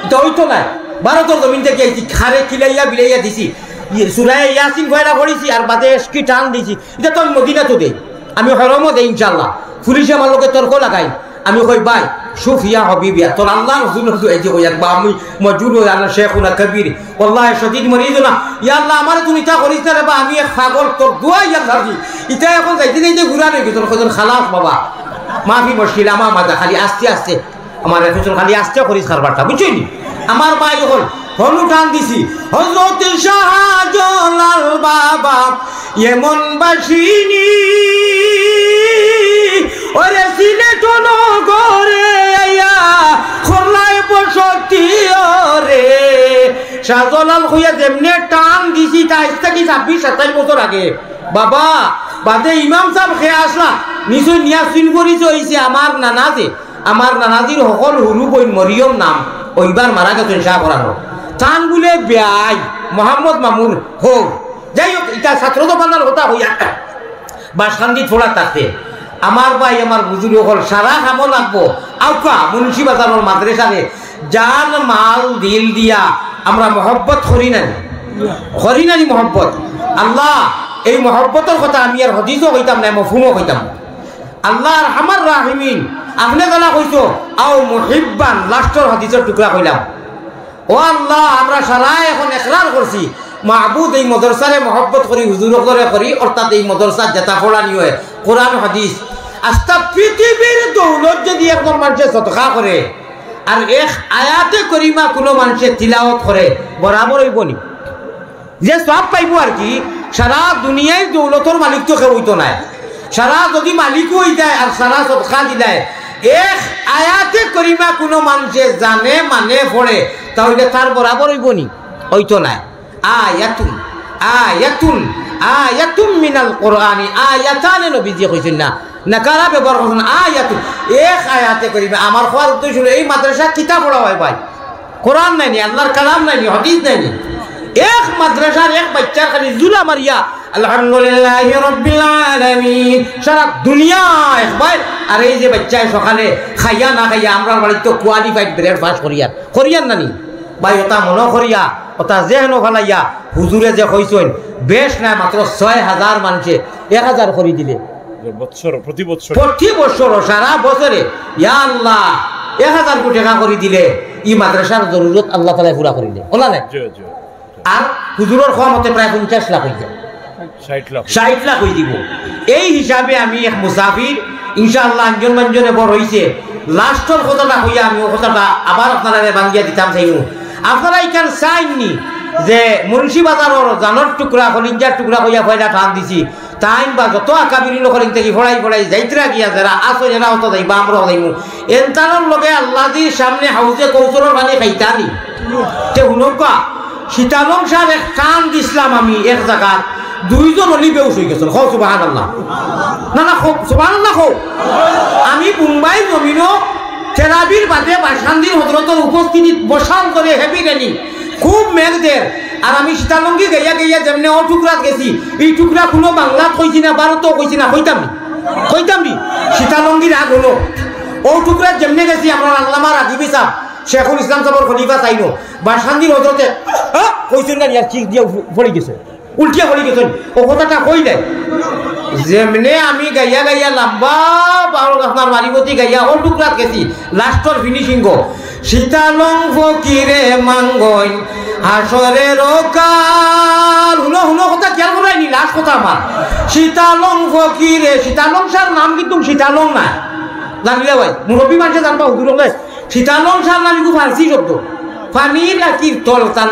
এটা হইতো না ভারতের জমিন থেকে আইছি খারে খিলাইয়া বিলাইয়া দিছি সুরায় ইয়াসিন কয়লা পড়িছি আর বাদে কি টান দিছি এটা তো আমি মদিনা তো দেই আমি হরমও দেই ইনশাআল্লাহ। পুলিশে আমার লোকে তর্ক লাগাই আমি কই ভাই সুফিয়া হবিবিয়া তোর আল্লাহ রসুল এই যে কইয়া বা আমি মজুর হই আল্লাহ শেখুনা কবির ওয়াল্লাহি শদীদ মরিদ না ইয়া আল্লাহ আমার তুমি তা করিস না রে বা আমি এক পাগল তোর দোয়া ইয়া সাজি এটা এখন যাইতে যাইতে ঘুরা নেই তোর কজন খালাস বাবা মাফি মুশকিল আমার মাথা খালি আস্তে আস্তে আমার এখন খালি আস্তে করিস কারবারটা বুঝছনি। আমার ভাই যখন হলু টান দিছি হযরত শাহজালাল বাবা এমন বাসিনী ওরে সিলেট নগরে আইয়া খোলাই বসতি ওরে শাহজালাল কইয়া যেমনে টান দিছি তা আজ থেকে 26-27 বছর আগে বাবা বাদে ইমাম সাহেব খেয়ে আসলা নিশ্চয় নিয়া চিন করিছে হইছে আমার নানাজির সকল হুরু বইন মরিয়ম নাম ওইবার মারা গেছেন শাহ পড়ানো টান বলে বেআই মোহাম্মদ মামুন হোক যাই হোক এটা ছাত্র তো বানার কথা হইয়া বাসখান্দি থোড়া থাকতে আমার ভাই আমার বুজুর্গ হল সারা কামো লাগবো আউকা মুন্সি বাজারের মাদ্রাসারে জান মাল দিল দিয়া আমরা মহব্বত করি নানি মহব্বত আল্লাহ এই মহব্বতের কথা আমি আর হদিসও কইতাম না মফহুমও কইতাম আল্লাহর আমার রাহিমিন আপনি গলা কইছো আও মুহিব্বান লাস্টর হদিসের টুকরা কইলাম ও আল্লাহ আমরা সারা এখন ইকরার করছি মাহবুদ এই মাদ্রাসারে মহব্বত করি হুজুর করি অর্থাৎ এই মাদ্রাসা যেটা পড়ানি হয় কোরআন হাদিস আস্তা পৃথিবীর দৌলত যদি একজন মানুষে সদকা করে আর এক আয়াতে করিমা কোনো মানুষে তিলাওয়াত করে বরাবর হইবনি যে সব পাইব আর কি সারা দুনিয়ায় দৌলতর মালিক তো কেউ হইতো নাই সারা যদি মালিকও হই যায় আর সারা সদকা দিলায় এক আয়াতে করিমা কোনো মানুষে জানে মানে পড়ে তাহলে তার বরাবর হইবনি হইতো নাই আয়াতুন মিনাল কোরআনি আয়াতানে নবীজি কইছেন না নাকারা ব্যবহার করছেন আয়াতুন এক আয়াতে করিবে আমার খাওয়ার উদ্দেশ্য হলো এই মাদ্রাসা কিতাব পড়া হয় ভাই কোরআন নাই আল্লাহর কালাম নাই হাদিস নাই এক মাদ্রাসার এক বাচ্চার খালি জুলা মারিয়া আলহামদুলিল্লাহি রাব্বিল আলামিন সারা দুনিয়া একবার আর এই যে বাচ্চায় সকালে খাইয়া না খাইয়া আমরা বাড়িতে তো কোয়ালিফাইড ব্রেকফাস্ট করিয়ান নানি ভাই ওটা মনে করিয়া ওটা যেহেন ফেলাইয়া হুজুরে যে কইছেন বেশ না মাত্র 6000 মানুষে 1000 করে দিলে প্রতি বছর সারা বছরে ইয়া আল্লাহ 1000 কোটি টাকা করে দিলে এই মাদ্রাসার জরুরত আল্লাহ তাআলা পুরা করে দিলে ওলা নাই আর হুজুরের খাওয়া মতে প্রায় 50 লাখ হয়ে যায় 60 লাখ হয়ে দিব এই হিসাবে আমি এক মুসাফির ইনশাআল্লাহ আঞ্জন মঞ্জনে বড় হইছে লাস্টর কথাটা হইয়া আমি ও কথাটা আবার আপনারা বাঙ্গিয়া দিতাম চাইব আপনারা এখান চাইনি যে মুন্সি বাজারের জানোর টুকরা কলিঞ্জার টুকরা হইয়া পয়লা টান দিছি টাইম বা যত আকাবিরি লোকের থেকে ফড়াই যাইতরা গিয়া যারা আসো এরা হতো যাইবা আমরাও যাইব এনতানোর লগে আল্লাহদির সামনে হাউজে কৌশলের পানি খাইতানি তে হুনকা সীতালং সাহেব এক কান দিছিলাম আমি এক জায়গা দুইজন অলি বেউস হয়ে গেছিল খো সুবহানাল্লাহ না খো সুবহানাল্লাহ খো আমি মুম্বাই জমিনও তেরাবির বাদে বাসখান্দির হজরতের উপস্থিতি বসান করে হেভি রেনি খুব মেঘদের আর আমি সীতালঙ্গি গাইয়া যেমনি ও টুকরাত গেছি এই টুকরা কোনো বাংলাত কইছি না ভারতও কইছি না কইতাম নি সীতালঙ্গির আগ হলো ও টুকরাত যেমনি গেছি আমরা আল্লামার আদিবি সাহ শেখুল ইসলাম সাহেবের খলিফা চাইনো বাসখান্দির হজরতে কইছেন না আর চিক দিয়ে পড়ে গেছে উল্টিয়া পড়ে গেছেন ও কথাটা কই দেয় যেমনে আমি গাইয়া লম্বা আপনার মারিমতি গাইয়া ও টুকরাত গেছি লাস্টর ফিনিশিং শীতালং ফকিরে মাঙ্গন হাসরের কাল। হুনো হুনো কথা খেয়াল করাইনি, লাস্ট কথা আমার। শীতালং ফকিরে, শীতালং সার নাম কিন্তু শীতালং না, জানিলে ভাই মুরব্বী মানুষে জানবা হুজুর হলে শীতালং সার নাম কিন্তু ফার্সি শব্দ। পানির নাকি তল তান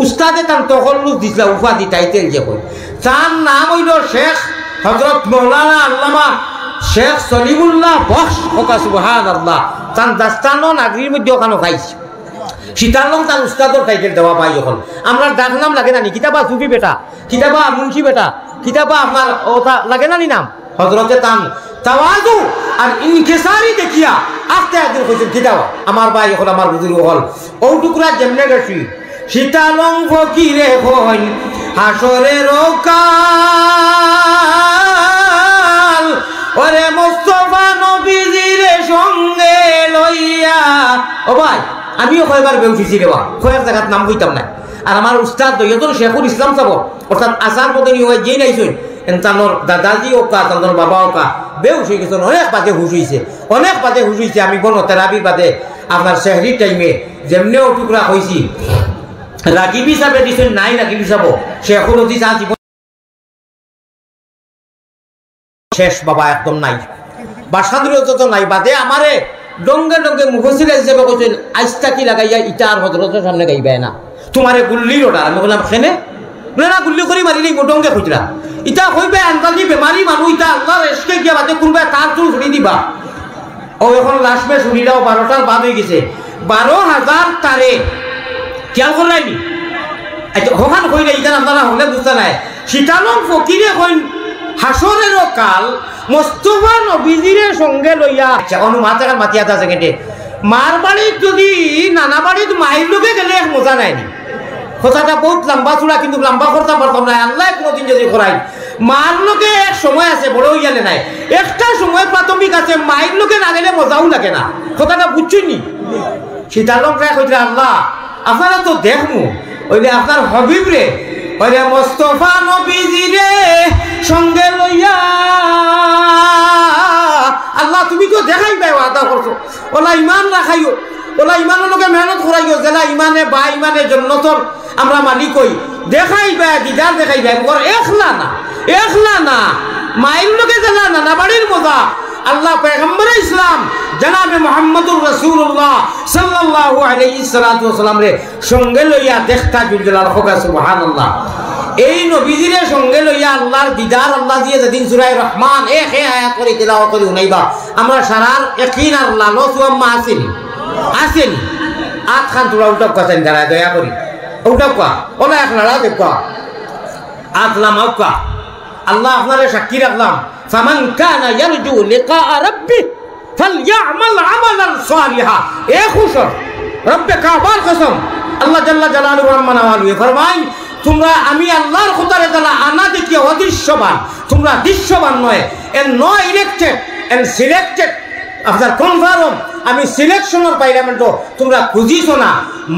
উস্তাদে তান তখল্লুস দিছিলা উপাধি টাইটেল যে কই, তার নাম হইল শেখ হযরত মাওলানা আল্লামা শেখ সলিমুল্লাহ বখশ। ওকা সুবহানাল্লাহ। তার দাস্তানো নাগরির মধ্যে ওখানে খাইছে। শীতালং তার উস্তাদর টাইটেল দেওয়া পাই যখন আমরা ডাক নাম লাগে না নি, কিতাবা সুফি বেটা, কিতাবা মুন্সি বেটা, কিতাবা আপনার ওটা লাগে না নি নাম হযরতে তান তাওয়াজু আর ইনকিসারি দেখিয়া আস্তে একদিন কইছেন কিতাবা আমার ভাই এখন আমার বুজুর্গ হল ও টুকরা যেমনে গেছি। শীতালং ফকিরে হইন হাসরের কাল, ওরে মুস্তাফা নবীজির সঙ্গে লইয়া। ও ভাই আমিও কয়েকবার বেউঠিছি রে বা, কয়েক জায়গার নাম কইতাম না। আর আমার উস্তাদ দইয়তন শেখুল ইসলাম সাহেব অর্থাৎ আসার পদনী হয়ে যেই নাইছেন তানোর দাদাজি ওকা তানোর বাবা ওকা বেউস হয়ে গেছেন, অনেক বাদে হুশ হয়েছে, অনেক বাদে হুশ হয়েছে। আমি বলো তেরাবির বাদে আপনার শেহরি টাইমে যেমনি ও টুকরা হয়েছি রাগিবি হিসাবে দিচ্ছেন নাই, রাগিবি হিসাব শেখুল হদিস জীবন শেষ বাবা একদম নাই, বাসাদুরত তো নাই। বাদে আমারে ডঙ্গে ডঙ্গে মুখসির হিসেবে কইছেন আইসটা কি লাগাইয়া ইটা আর হজরতের সামনে গাইবে না, তোমারে গুল্লির ওটা। আমি বললাম খেনে না, গুল্লি করে মারিলি ডঙ্গে খুঁজরা ইটা হইবে আনতালি বেমারি মানুষ ইটা আল্লাহর এসকে গিয়া বাদে কোনবা তার চুল ছুটি দিবা। ও এখন লাস্টে শুনিলাও 12টার বাদ হয়ে গেছে, 12,000 তারে খেয়াল করাইনি। আচ্ছা ওখান কইলে ইটা আপনারা হলে বুঝতে নাই। শীতালং ফকিরে কইন হাসরের কাল মুস্তাফা নবীজির সঙ্গে লইয়া। আচ্ছা অনুমাত মাতিয়া আছে কেটে মার বাড়ির যদি নানা বাড়ির মায়ের লোকে গেলে এক মজা নাইনি। কথাটা বহুত লম্বা চূড়া কিন্তু লম্বা করতে পারতাম না, আল্লাহ কোনোদিন যদি করাই। মার লোকে এক সময় আছে বড় হইয়ালে নাই, একটা সময় প্রাথমিক আছে মায়ের লোকে না গেলে মজাও লাগে না। কথাটা বুঝছুনি? শীতালং রায় কইরা আল্লাহ আপনারা তো দেখমু ওইলে আপনার হবিব রে ওরে মুস্তাফা নবীজিরে সঙ্গে লইয়া আল্লাহ তুমি তো দেখাইবাই ওয়াদা করছো, ওলা ইমান রাখাইও, ওলা ইমানের লোকে মেহনত করাইও, জেলা ইমানে বা ইমানে জন্নতর আমরা মালিক হই দেখাইবা, দিদার দেখাইবা। একলা না, একলা না, মায়ের লোকে জেলা নানা বাড়ির মজা। আল্লাহ পয়গম্বর ইসলাম জনাবে মুহাম্মদুর রাসূলুল্লাহ সাল্লাল্লাহু আলাইহি ওয়াসাল্লাম রে সঙ্গে লইয়া দেখতা জুলজালাল হোকা সুবহানাল্লাহ। এই নবীজিরে সঙ্গে লইয়া আল্লাহর দিদার আল্লাহ দিয়ে যেদিন সূরা রহমান এক আয়াত করে তেলাওয়াত করে উনাইবা আমরা সারার ইয়াকিন আর লালচ ওয়াম্মা আসেনি আসেনি। আট খান তোরা উল্টা কথা দাঁড়ায় দয়া করি উল্টা কা ওলা এক লড়া দেখবা আতলাম আউকা আল্লাহ আপনারে সাক্ষী রাখলাম। ফামান কানা ইয়ারজু লিকা রাব্বি ফালইআমাল আমালান সালিহা। এ খুশর রব্বে কাবার কসম আল্লাহ জাল্লা জালালুহু ওয়া মানাওয়ালু ফরমায় তোমরা আমি আল্লাহর খোদারে জানা আনা দেখিয়ে অদৃশ্যবান, তোমরা দৃশ্যবান নয়। And no elected and selected আপনার কনফার্ম আমি সিলেকশনের পাইলামেন্ট তোমরা খুঁজিছ না,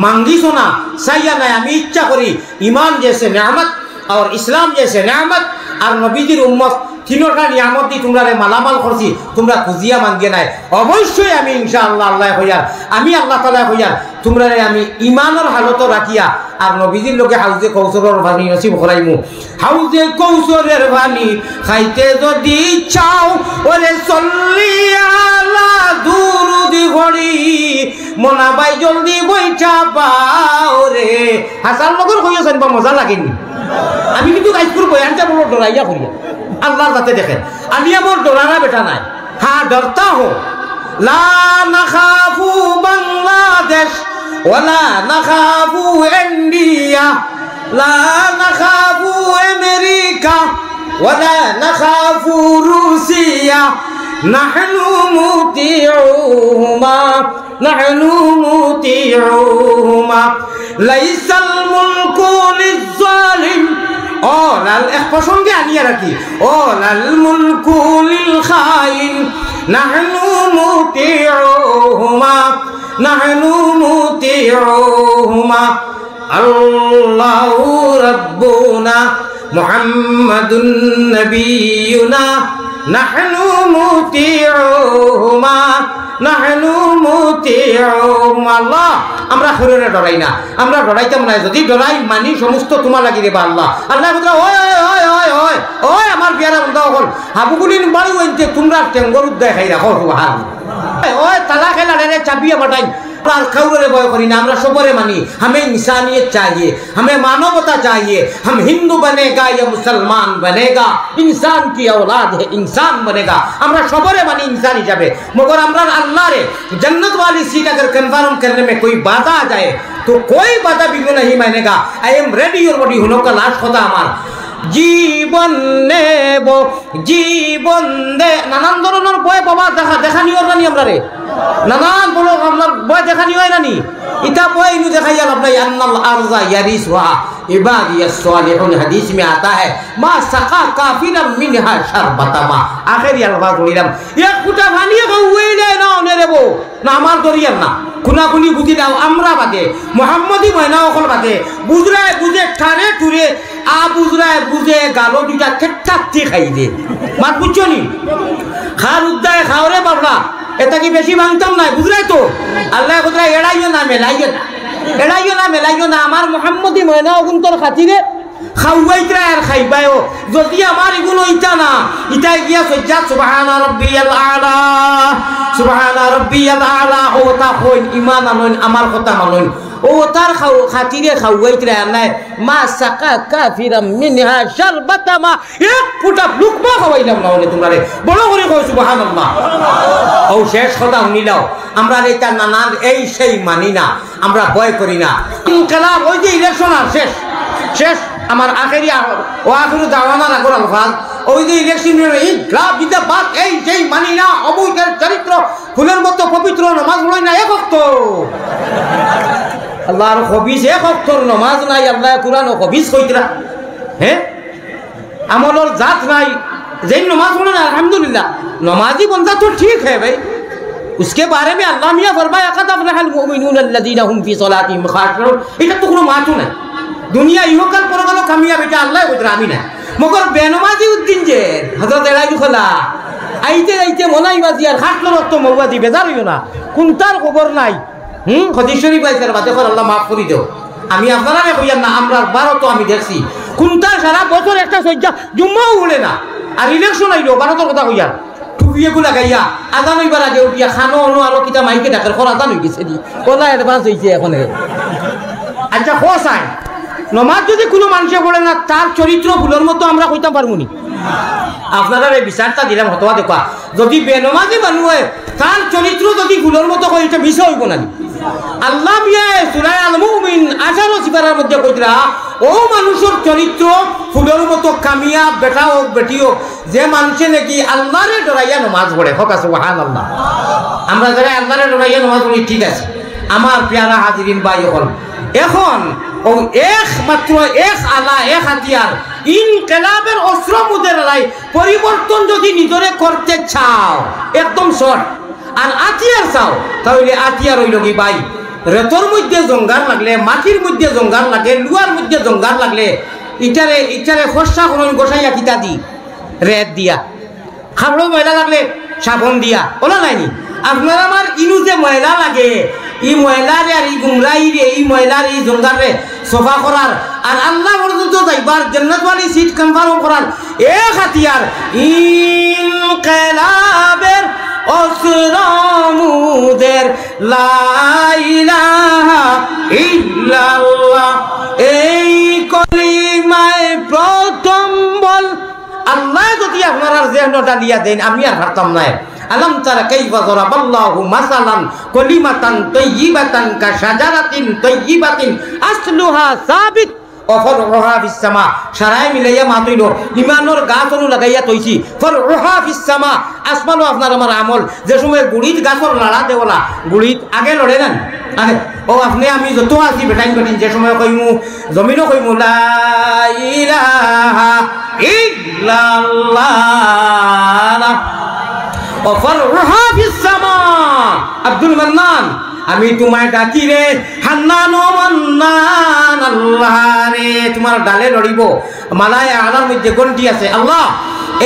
মাঙ্গিছ না, চাইয়া নাই। আমি ইচ্ছা করি ইমান জেসে নেয়ামত আর ইসলাম জেসে নেয়ামত আর নবীজির উম্মত তিনটা নিয়ামত দিয়ে তোমরা মালামাল করছি, তোমরা খুঁজিয়া মাঙ্গে নাই। অবশ্যই আমি ইনশাআল্লাহ আল্লাহ হইয়ার আমি আল্লাহ তাআলা হইয়ার তোমরা আমি ইমানের হালত রাখিয়া আর নবীজির লোকে হাউজে কৌশলের পানি নসিব করাইমু। হাউজে কৌশলের পানি খাইতে যদি চাও ওরে চল্লি আলা দুরুদি ঘড়ি মনাবাই জলদি বইটা পাও রে। হাসান নগর কইয়াছেন বা মজা লাগেনি। আমি কিন্তু গাইপুর বয়ানটা বড় ডরাইয়া করিয়া আল্লাহর যাতে দেখেন আমি আমার ডরানা বেটা নাই। হ্যাঁ ডরতা হো লা নাখাফু বাংলাদেশ ওয়ালা নাখাফু ইন্ডিয়া লা নাখাফু আমেরিকা ওয়ালা নাখাফু রুসিয়া নাহনু মুতিউহুমা নাহনু মুতিউহুমা লাইসাল মুলকু লিজ-জালিম। ও লাল এক প্রসঙ্গে আনিয়া রাখি ও লাল মুলকু লিল খাইন নাহনু মুতিউহুমা নাহনু মুতিউহুমা আল্লাহু রাব্বুনা মুহাম্মাদুন নবিয়ুনা নাহনু মুতিউহুমা নাহনু মুতিউম। আল্লাহ আমরা খররে ডরাই না, আমরা ডরাইতাম না, যদি ডরাই মানি সমস্ত তোমার লাগি দেবা আল্লাহ। আল্লাহ বলতে ওই ওই ওই ওই ওই আমার বিয়ারা বন্ধ হল হাবুগুলিন বাড়ি হইতে তোমরা টেঙ্গর উদ্দায় খাই রাখো সুবহান। ওই তালা খেলা রে চাবিয়া বাটাই खौरे बय करी ना, हमरा सबरे मानी। हमें इंसानियत चाहिए, हमें मानवता चाहिए। हम हिंदू बनेगा या मुसलमान बनेगा, इंसान की औलाद है, इंसान बनेगा। हमरा सबरे मानी इंसान हिसाबे, मगर हमरा अल्लाह रे जन्नत वाली सीट अगर कन्फर्म करने में कोई बाधा आ जाए तो कोई बाधा भी नहीं मानेगा। I am ready your body हुनो का लास्ट কথা আমার জীবন নেব জীবন দে। নানান ধরনের বই বাবা দেখানি ওর নানি আমরা রে, নানান বলো আপনার বই দেখানি হয় নানি। ইটা বই ইনু দেখাইয়া আপনার আন্নাল আরজা ইয়ারিসুহা ইবাদিয়াস সালিহুন। হাদিস में आता है मा सका काफिरा मिनहा शरबतमा। आखिरी अल्फाज বলিলাম, এক ফুটা পানি খাওয়াইলে না ওনে দেবো না আমার দরিয়ার না খুনাখুনি বুঝি দাও আমরা বাদে মোহাম্মদী ময়না অকল বাদে বুজরায় বুঝে ঠারে টুরে আ বুজরায় বুঝে গালো দুটা খেট্টাতে খাই দে মাত বুঝছো নি। খার উদ্দায় খাওরে বাবলা এটা কি বেশি ভাঙতাম নাই বুঝলাই তো। আল্লাহ বুঝরা এড়াইও না মেলাইও না, এড়াইও না মেলাইও না। আমার মোহাম্মদী ময়না অগুন্তর খাতিরে খাওয়াইতরা আর খাইবায়ও। যদি আমার এগুলো ইটা না ইটাই গিয়া সজ্জা সুবহান রাব্বিয়াল আলা সুবহান রাব্বিয়াল আলা ও তা হইন ঈমান আনইন আমার কথা মানইন ও তার খাতিরে খাওয়াইতরা নাই। মা সাকা কাফিরা মিনহা শারবাতামা। এক ফুটা লুকমা খাওয়াইলাম না ওরে তোমরা রে বড় করে কই সুবহানাল্লাহ। ও শেষ কথা শুনিলাও আমরা এটা নানান এই সেই মানি না, আমরা ভয় করি না। ইনকিলাব ওই যে ইলেকশন আর শেষ শেষ আমার আখেরি ও আখেরি দাওয়ানা রাখো আলফাজ ওই যে ইলেকশনের এই গ্রাফ জিন্দাবাদ এই সেই মানি না। অবৈধের চরিত্র ফুলের মতো পবিত্র নামাজ পড়ই না এক ওয়াক্ত। আল্লাহর খবিস এক ওয়াক্তর নামাজ নাই, আল্লাহ কুরআন ও খবিস কইতরা হ্যাঁ আমলর জাত নাই। যেই নামাজ পড়ে না আলহামদুলিল্লাহ नमाजी बंदा तो ठीक है भाई, उसके बारे में अल्लाह मियां फरमाया कद अफलहल मुमिनून अल्लज़ीना हुम फी सलातिहिम खाशिऊन। এটা তো কোনো মাতু নাই, দুনিয়া ইহকাল পরকাল কামিয়াব এটা আল্লাহ কইতরা আমি না। মগর বেনমাজি উদ্দিন যে হযরত এলাই খোলা আইতে আইতে মনাই বাজি আর খাটলো রক্ত মওয়াজি বেজার হইও না কোনটার খবর নাই। হাদিস শরীফ আইতার বাতে করে আল্লাহ মাফ করে দাও। আমি আপনারা কইয়া না আমরা বারো তো আমি দেখছি কোনটা সারা বছর একটা সজ্জা জুম্মাও হলে না আর ইলেকশন আইলো ভারতের কথা কইয়া টুপিয়েগুলো লাগাইয়া আজান হইবার আগে উঠিয়া খানো অনো আরো কিতা মাইকে ডাকার খর আজান হয়ে গেছে দি ওলা অ্যাডভান্স হয়েছে এখন। আচ্ছা খোসাই নমাজ যদি কোনো মানুষে পড়ে না তার চরিত্র ভুলের মতো আমরা কইতাম পারবো নি? আপনারা এই বিচারটা দিলাম হতবা দেখা যদি বেনমাজি মানুষ হয় তার চরিত্র যদি ভুলের মতো হয় এটা মিশা হইব না। আল্লাহ মিয়ায় সূরা আল মুমিন 18 সিপারার মধ্যে কইতরা ও মানুষের চরিত্র ফুলের মতো কামিয়াব বেটা হোক বেটি হোক যে মানুষে নাকি আল্লাহরে ডরাইয়া নামাজ পড়ে হোক সুবহানাল্লাহ। আমরা যারা আল্লাহরে ডরাইয়া নামাজ পড়ি ঠিক আছে আমার প্যারা হাজিরিন ভাই হল এখন ও একমাত্র এক আলা এক হাতিয়ার ইনকিলাবের অস্ত্র মুদের লাই পরিবর্তন যদি নিজরে করতে চাও একদম শর্ট আর আতিয়ার চাও তাহলে আতিয়ার হইল কি ভাই রেতর মধ্যে জঙ্গার লাগলে মাটির মধ্যে জঙ্গার লাগে লুয়ার মধ্যে জঙ্গার লাগলে ইটারে ইটারে ফর্সা করুন গোসাইয়া কিতা দি রেত দিয়া খাবড়ো ময়লা লাগলে সাবন দিয়া ওলা নাইনি। আপনার আমার ইনু যে ময়লা লাগে এই ময়লারে আর এই গুমরাই রে এই ময়লার এই জঙ্গারে সফা করার আর আল্লাহ পর্যন্ত যাইবার জান্নাতওয়ালি সিট কনফার্ম করার এক হাতিয়ার ইনকিলাবের অসরামুদের লা ইলাহা ইল্লাল্লাহ এই কলিমায় প্রথম বল। আল্লাহ যদি আপনারা জেহনটা দিয়া দেন আমি আর পারতাম না। আলম তারা কাইফা যারাবাল্লাহু মাসালান কালিমাতান তাইয়িবাতান কাশাজারাতিন তাইয়িবাতিন আসলুহা সাবিত অফরুহা ফিস সামা। সারাই মিলাইয়া মাতইল ইমানের গাছও লাগাইয়া তৈছি ফরুহা ফিস সামা। আসমানও আপনার আমার আমল যে সময় গুড়িত গাছর লাড়া দেওলা গুড়িত আগে লড়ে নেন আগে ও আপনি আমি যত আছি বেটাইন বেটিন যে সময় কইমু জমিনও কইমু লা ইলাহা ইল্লাল্লাহ অফরুহা ফিস সামা। আব্দুল মান্নান আমি তোমায় ডাকি রে হান্নান ও মান্নান আল্লাহ রে তোমার ডালে লড়িব মালায় আলার মধ্যে গন্টি আছে। আল্লাহ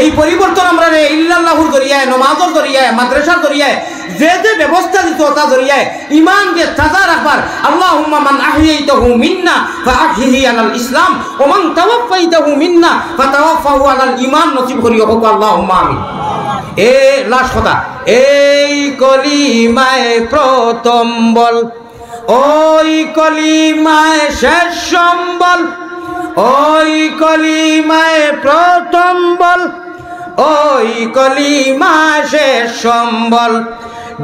এই পরিবর্তন আমরা রে ইল্লাল্লাহুর জরিয়ায় নমাজের জরিয়ায় মাদ্রাসার জরিয়ায় যে যে ব্যবস্থা দিত তা জরিয়ায় ইমান যে তাজা রাখবার আল্লাহুম্মা মান আহিয়াইতাহু মিন্না ফাআহিহি আলাল ইসলাম ওয়া মান তাওয়াফাইতাহু মিন্না ফাতাওয়াফাহু আলাল ঈমান নসিব করিও হোক আল্লাহুম্মা আমিন। এ লাস্ট কথা, এই কলিমায় প্রথম বল, ওই কলিমায় শেষ সম্বল, ওই কলিমায় প্রথম বল, ওই কলিমায় শেষ সম্বল,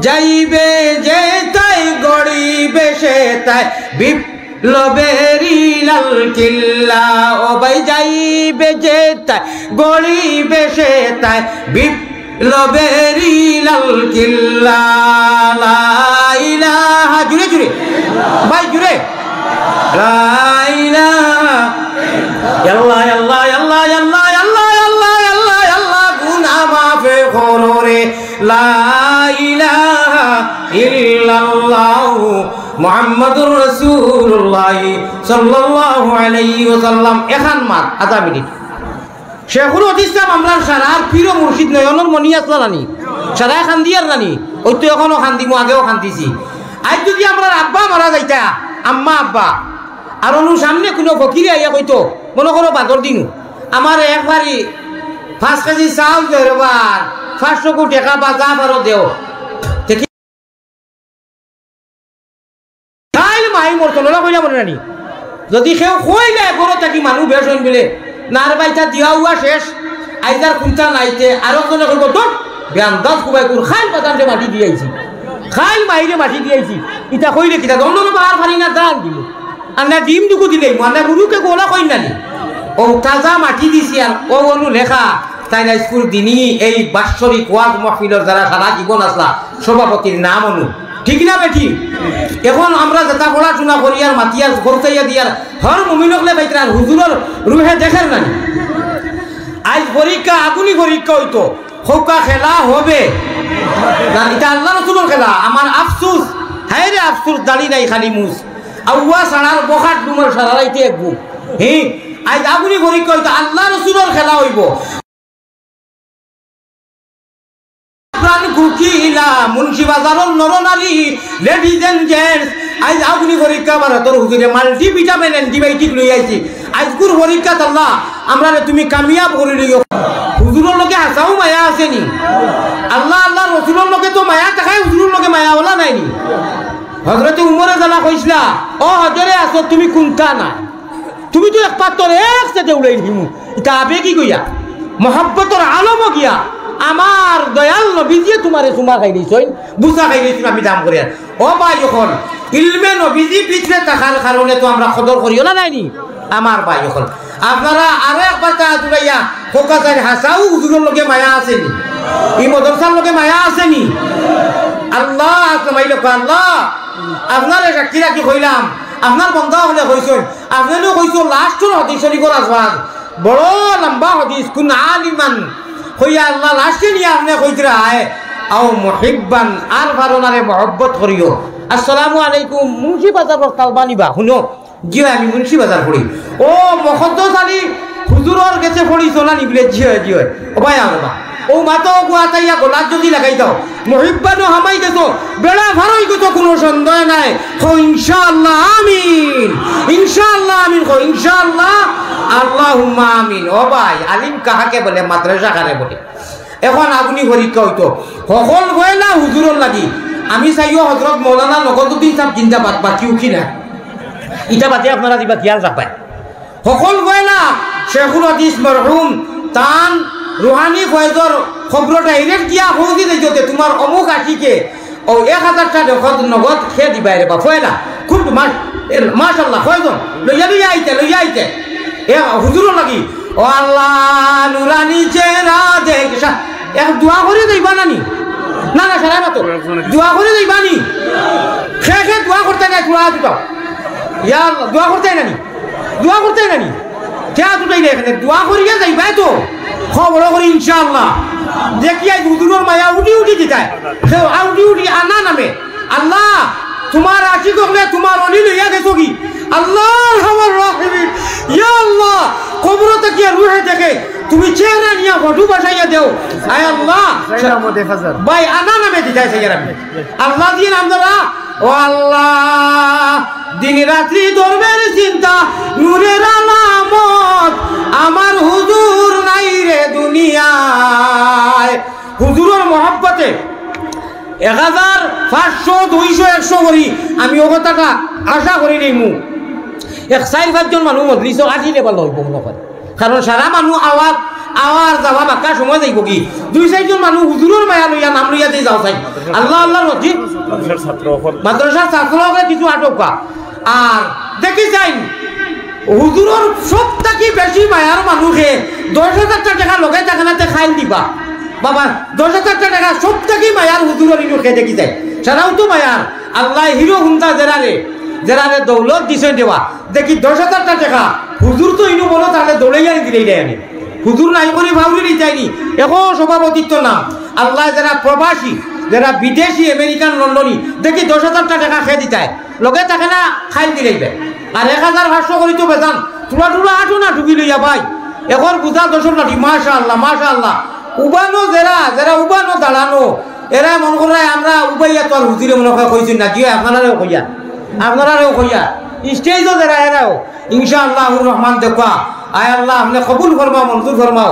যাইবে যে তাই গড়িবে সে তাই বিপ্লবেরই লাল কিল্লা, ও ভাই যাইবে যে তাই গড়িবে সে তাই বিপ্লবেরই লাল কিল্লা। লা ইলাহা, জুড়ে জুড়ে ভাই জুড়ে, লা ইলাহা আল্লাহ আল্লাহ আল্লাহ আল্লাহ আল্লাহ আল্লাহ আল্লাহ আল্লাহ গুনাহ মাফে করো রে, লা ইলাহা ইল্লাল্লাহ মুহাম্মাদুর রাসূলুল্লাহ সাল্লাল্লাহু আলাইহি ওয়াসাল্লাম। এখান মার আধা মিনিট শেখুল ইসলাম আমরা সারার প্রিয় মুর্শিদ নয়নের মনি আসলা নানি সারা খান্দিয়ার নানি, ওই তো এখনো খান্দিমু, আগেও খান্দিছি। আজ যদি আমরা আব্বা মারা যাইতা, আম্মা আব্বা আর অনু সামনে কোনো ফকিরে আইয়া কইতো মনে করো বাদর দিন আমার একবারই 5 কেজি চাউল দেবার 500 কোটি টাকা বাজা বারো দেও, মাই মোর তলরা কইলা মনে নানি যদি কেউ কইলে বড় থাকি মানুষ বেশ হইন বলে নার বাইটা দিয়া হুয়া শেষ আইজার কুন্তা নাইতে আরো জনে কইব তোর বেআন্দাজ কুবাই কুর খাইল বাদামে মাটি দিয়েছি, খাইল মাইরে মাটি দিয়েছি, ইটা কইলে কিটা দন্ডর বাহার ফারি না দান দিল আর না ডিম দুকু দিলেই মানে গুরুকে গোলা কই নানি ও তাজা মাটি দিছি। আর ও অনু লেখা তাই না স্কুল দিনই এই বাৎসরিক ওয়াজ মাহফিলের যারা সারা জীবন আসলা সভাপতির নাম অনু, ঠিক না বেঠি? এখন আমরা যেটা পড়াশোনা করি আর মাতিয়ার খরচাইয়া দিয়ার হর মুমিনকলে বাইতরা হুজুরের রুহে দেখেন নানি। আজ পরীক্ষা আগুনি পরীক্ষা হইতো, খোকা খেলা হবে না, এটা আল্লাহ রসুলের খেলা। আমার আফসুস, হ্যাঁ রে আফসুস, দাড়ি নাই খালি মুস আউয়া সারার বখাট ডুমার সারাইতে একবু হি। আজ আগুনি পরীক্ষা হইতো, আল্লাহ রসুলের খেলা হইব। মুন্সি বাজারের নরনারী লেডিজ এন্ড জেন্টস, আজ আগুনি পরীক্ষা ভারতের হুজুরে মাল্টি ভিটামিন অ্যান্টিবায়োটিক লই আইছি। আজকুর পরীক্ষা আল্লাহ আমরা তুমি কামিয়াব করে লিও। হুজুরের লোকে হাসাও মায়া আসেনি, আল্লাহ আল্লাহ রসুলের লোকে তো মায়া দেখায়, হুজুরের লোকে মায়া ওলা নাইনি। হজরতে উমরে জানা কইসলা ও হজরে আসো তুমি কোনটা না, তুমি তো এক পাত্তর একসাথে উড়াই দিমু, এটা আবে কি কইয়া মহব্বতর আলম গিয়া আমার দয়াল নবীজি তোমারে চুমা খাই দিছইন, বুঝা খাই দিছুন আমি দাম করি। ও ভাই যখন ইলমে নবীজি পিছনে থাকার কারণে তো আমরা কদর করিও না নাইনি আমার ভাই যখন। আপনারা আরো একবার তা জুড়াইয়া ফোকা চাই হাসাও হুজুরের লোকে মায়া আসেনি, এই মদরসার লোকে মায়া আসেনি। আল্লাহ আসমাইল আল্লাহ আপনারে সাক্ষী রাখি কইলাম, আপনার বন্ধা হলে কইছেন, আপনারও কইছো লাস্টর হদিস শরীফর আসবাদ বড় লম্বা হদিস কুন আলিমান কইয়া আল্লাহ লাস্টে নিয়ে আপনি কইতরা আয় আও মুহিব্বান আর ভারনারে মহব্বত করিও। আসসালামু আলাইকুম, মুন্সি বাজার কালবানিবা শুনো জি আমি মুন্সি বাজার পড়ি। ও মহদ্দস আলী হুজুরর গেছে পড়ি সোনা নিবলে জি হয় জি হয়। ও ভাই আমরা ও মাতো গুয়াতাইয়া গোলাপ যদি লাগাই দাও মুহিব্বানো হামাই গেছো বেড়া ভারই গেছো কোনো সন্দেহ নাই। কো ইনশাআল্লাহ আমিন, ইনশাআল্লাহ আমিন, কো ইনশাআল্লাহ আল্লাহুম্মা আমিন। ও ভাই আলিম কাহাকে বলে মাদ্রাসা কারে বলে। এখন আপনি পরীক্ষা হইতো সকল হয় না হুজুরর লাগি। আমি চাইও হজরত মৌলানা নগদুদ্দিন সাহেব জিন্দাবাদ বাকি উঠি না, ইটা বাদে আপনারা দিবা খেয়াল রাখবেন। সকল হয় না শেখুল হাদিস মরহুম তান রুহানি ফয়জর খবর ডাইরেক্ট দিয়া পৌঁছি দিতে তোমার অমুক আশিকে ও 1000টা নগদ খেয়ে দিবা রে বা ফয়লা খুব মাশাআল্লাহ ফয়জন লইয়া আইতে এ হুজুরও লাগি। ও আল্লাহ নুরানি চেহারা দেখ এক দোয়া করে দিবা নানি না না সারা মতো দোয়া করে দিবা নি খে দোয়া করতে নাই দোয়া দিবা ইয়া দোয়া করতে নানি দোয়া করতে নানি কেয়া দুটাই রে এখানে দোয়া করিয়া যাইবা তো খবর করি ইনশাআল্লাহ দেখি আই হুজুরের মায়া উঠি দিতায় সে উঠি আনা নামে আল্লাহ তোমার আশিক হলে তোমার অলি লইয়া গেছো কি আল্লাহ আমার রাহিমিন ইয়া আল্লাহ কবর থেকে রুহে দেখে তুমি চেহারা নিয়ে ফটো বসাইয়া দেও আয় আল্লাহ ভাই আনা নামে দিতাইছে আমি আল্লাহ দিন আমরা ও আল্লাহ দিন রাত্রি দরবের চিন্তা নূরের আলামত আমার হুজুর নাই রে দুনিয়ায় হুজুরের মহব্বতে 1000 500 200 100 করি আমি ও কথাটা আশা করি নেই মু 4-5 জন মানুষ মজলিস আসিলে ভালো হইব মনে করে কারণ সারা মানুষ আওয়ার যাওয়া বাক্কা সময় যাইব কি 2-4 জন মানুষ হুজুরের মায়া লইয়া নাম লইয়া দিয়ে যাও চাই আল্লাহ আল্লাহ রজি মাদ্রাসার ছাত্রকে কিছু আটকা আর দেখি যাই হুজুরের সব থেকে বেশি মায়ার মানুষে 10,000 টাকা লগে টাকাতে খাইল দিবা বাবা 10,000 টাকা সব থেকে মায়ার হুজুরের ইনো খেয়ে দেখি যায় সারাও তো মায়ার আল্লাহ হিরো হুন্তা জেরারে দৌলত দিছে দেওয়া দেখি 10,000 টাকা হুজুর তো ইনো বলো তাহলে দৌড়াইয়া দিলেই দেয় আমি হুজুর নাই করে ভাবলি যায়নি এখন সভাপতিত্ব নাম আল্লাহ যারা প্রবাসী যারা বিদেশি আমেরিকান লন্ডনী দেখি 10,000 টাকা খেয়ে দিতায় লগে থাকে না খাইল দিলেই দেয় আর 1,500 করি তো বেজান তুলা আটো না ঢুকি লইয়া ভাই এখন বুঝা 10 নাটি মাশাআল্লাহ উবানো যারা উবানো দাঁড়ানো এরা মন করে আমরা উবাইয়া তো আর হুজুরে মনে করে কইছি না কি আপনারাও কইয়া স্টেজও যারা এরাও ইনশাআল্লাহুর রহমান দেখা আয় আল্লাহ আপনি কবুল ফরমাও মঞ্জুর ফরমাও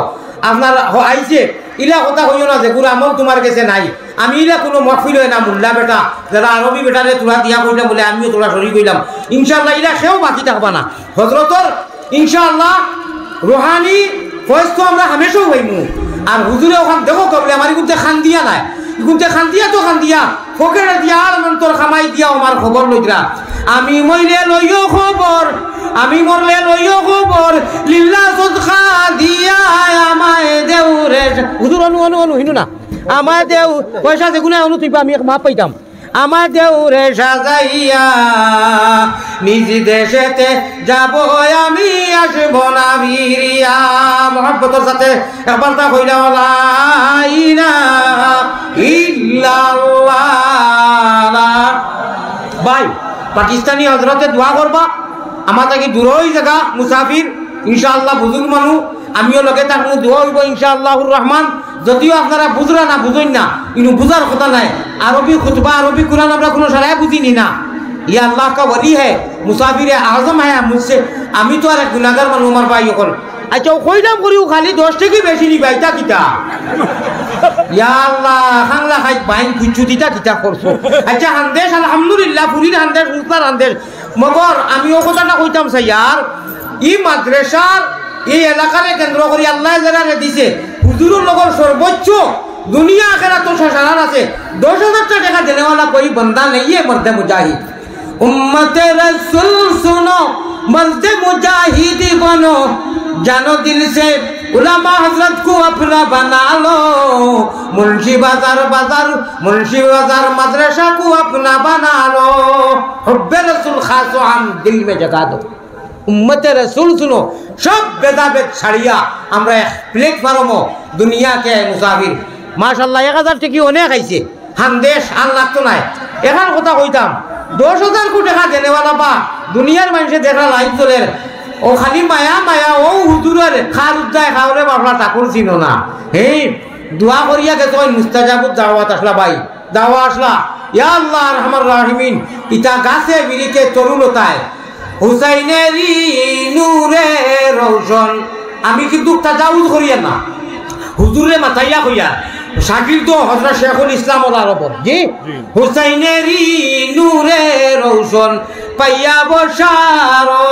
আপনার আইছে ইলা কথা কইও না যে গুরু আমল তোমার কাছে নাই আমি ইলা কোনো মহফিল হয় না মুল্লা বেটা যারা আরবি বেটারে তোলা দিয়া কইলাম বলে আমিও তোলা সরি কইলাম ইনশাআল্লাহ ইলা সেও বাকি থাকবা না হযরতর ইনশাআল্লাহ রুহানি ফয়েজ তো আমরা হামেশাও হইমু আর হুজুরে ওখান দেখো কবলে আমার গুনতে খান দিয়া নাই গুনতে খান দিয়া ফকের দিয়া আর মন্তর খামাই দিয়া আমার খবর লইরা আমি মইলে লইও খবর আমি মরলে লইও খবর লিল্লাহ সদকা দিয়া আমায় দেউ রে হুজুর অনু হিনু না আমায় দেউ পয়সা যেগুনা অনু তুই আমি মাপ পাইতাম আমার দেউরে সাজাইয়া নিজ দেশেতে যাব আমি আসব না ভিড়িয়া মহব্বতের সাথে একবার তা কইলা লা ইলাহা ইল্লাল্লাহ ভাই পাকিস্তানি হযরতে দোয়া করবা আমার থেকে দূরই জায়গা মুসাফির ইনশাআল্লাহ বুজুর্গ মানুষ আমিও লগে থাকবো দোয়া হইব ইনশাআল্লাহুর রহমান যদিও আপনারা বুঝরা না বুঝেন না ইনু বুঝার কথা নাই আরবি খুতবা আরবি কুরআন আমরা কোনো সারাই বুঝিনি না ये अल्लाह का वली है मुसाफिर आजम है मुझसे আমি তো আর এক গুনাহগার মানুষ আমার ভাই এখন আচ্ছা কইলাম করিও খালি 10 টাকা বেশি নি বাইতা কিটা ইয়া আল্লাহ হাংলা খাই বাইন কিছু দিতা কিটা করছো আচ্ছা হান্দেশ আলহামদুলিল্লাহ পুরির হান্দেশ উস্তার হান্দেশ মগর আমি ও কথাটা কইতাম চাই यार ই মাদ্রাসার এই এলাকারে কেন্দ্র করে আল্লাহ যারা দিছে হুজুরের লগর সর্বোচ্চ দুনিয়া আখিরাত তো শাসান আছে 10,000 টাকা দেনেওয়ালা कोई बंदा नहीं है मर्द मुजाहिद उम्मत रसूल सुनो मर्द मुजाहिद बनो जानो दिल से उलमा हजरत को अपना बना लो मुंशी बाजार मदरसा को अपना बना लो हुब्बे रसूल खासो हम दिल में जगा दो उम्मत रसूल सुनो सब बेदाबेद छाड़िया আমরা এক প্ল্যাটফর্মও দুনিয়া কে মুসাফির মাশাআল্লাহ 1000 টাকা অনেক আইছে হান্দেশ আর লাগতো নাই এখন কথা কইতাম 10,000 কোটি টাকা দেনেওয়ালা বা দুনিয়ার মানুষে দেখা লাইভ চলে ও খালি মায়া ও হুজুরের খার উদ্দায় খাওরে বাবলা ঠাকুর ছিল না হেই দোয়া করিয়া গেছে ওই মুস্তাজাবুত দাওয়াত আসলা ভাই দাওয়া আসলা ইয়া আল্লাহ আরহামার রাহিমিন ইতা গাছে বিরিকে তরুলতায় হুসাইনেরি নূরে রওশন আমি কিন্তু তাজাউজ করিয়া না হুজুরে মাথাইয়া কইয়া শাকিল তো হযরত শেখুল ইসলাম ওর আরবর জি হুসাইনেরি নূরে রওশন পাইয়া বশারত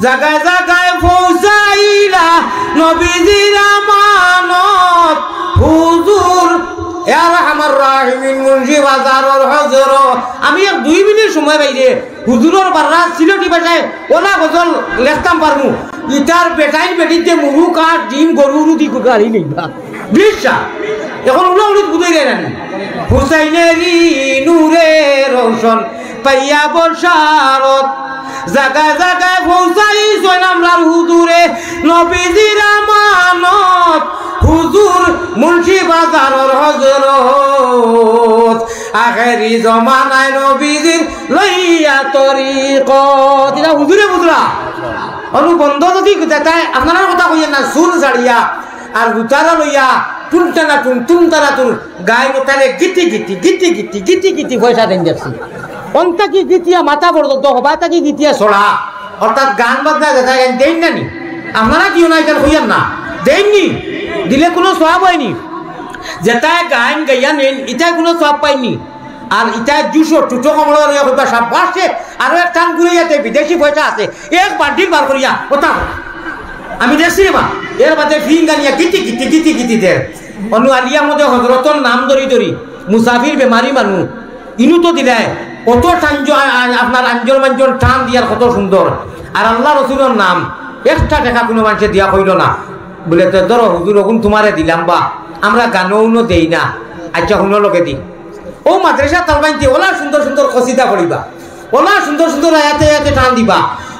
জায়গায় জায়গায় পৌঁছাইলা নবীজির আমানত হুজুর ইয়া রাহমার রাহিমিন মুন্সি বাজারের হযর আমি 2 মিনিট সময় পাইলে হুজুরের বাররা সিলেটি ভাষায় ওলা গজল লিখতাম পারমু ইটার বেটাই বেটিতে মুরু কাট ডিম গরুরু দি গাড়ি নেইবা বিশ্বাস এখন ওলা উড়ি বুঝাই দেয় না হুসাইনেরি নূরে রওশন পাইয়া বশারত জায়গায় জায়গায় পৌঁছাইছেন আমরার হুজুরে নবীজির আমানত হুজুর মুন্সি বাজারের হযরত আখেরি জমানায় নবীজির লইয়া তরিকত এটা হুজুরে বুঝরা অনুবন্ধ যদি তাই আপনারা কথা কইয়া না সুর ছাড়িয়া আর গুতারা লইয়া টুনটানা টুন টুনটানা টুন গায়ে মতারে গিটি গিটি গিটি গিটি গিটি গিটি পয়সা দেন যাচ্ছি অন্তা কি গিতিয়া মাথা পর্যন্ত হবা তাকি গিতিয়া ছড়া অর্থাৎ গান বাজনা দেখা দেন না নি আপনারা কিও না এখানে হইয়ান না দেননি দিলে কোনো সওয়াব হয়নি যেটাই গান গাইয়া নেন এটাই কোনো সওয়াব পাইনি আর ইটা দুশো টুটো কমলা হইবা সব বাসে আরো এক টান ঘুরে যাতে বিদেশি পয়সা আছে এক বান্ডিল বার করিয়া ওটা আমি দেখছি রে মা এর বাদে ফিং গানিয়া গিটি গিটি গিটি গিটি দের অনু আলিয়ার মধ্যে হজরতর নাম ধরি ধরি মুসাফির বেমারি মানুষ ইনু তো দিলায় কত টান আপনার আঞ্জল মাঞ্জল টান দিয়ার কত সুন্দর আর আল্লাহ রসুলের নাম একটা টাকা কোনো মানুষে দিয়া কইল না বলে তো ধরো হুজুর ওগুন তোমারে দিলাম বা আমরা গানও দেই না আচ্ছা শুনো লোকে দিই ও মাদ্রাসা তালবাইতে ওলা সুন্দর সুন্দর কসিদা পড়িবা ওলা সুন্দর সুন্দর আয়াতে আয়াতে টান দিবা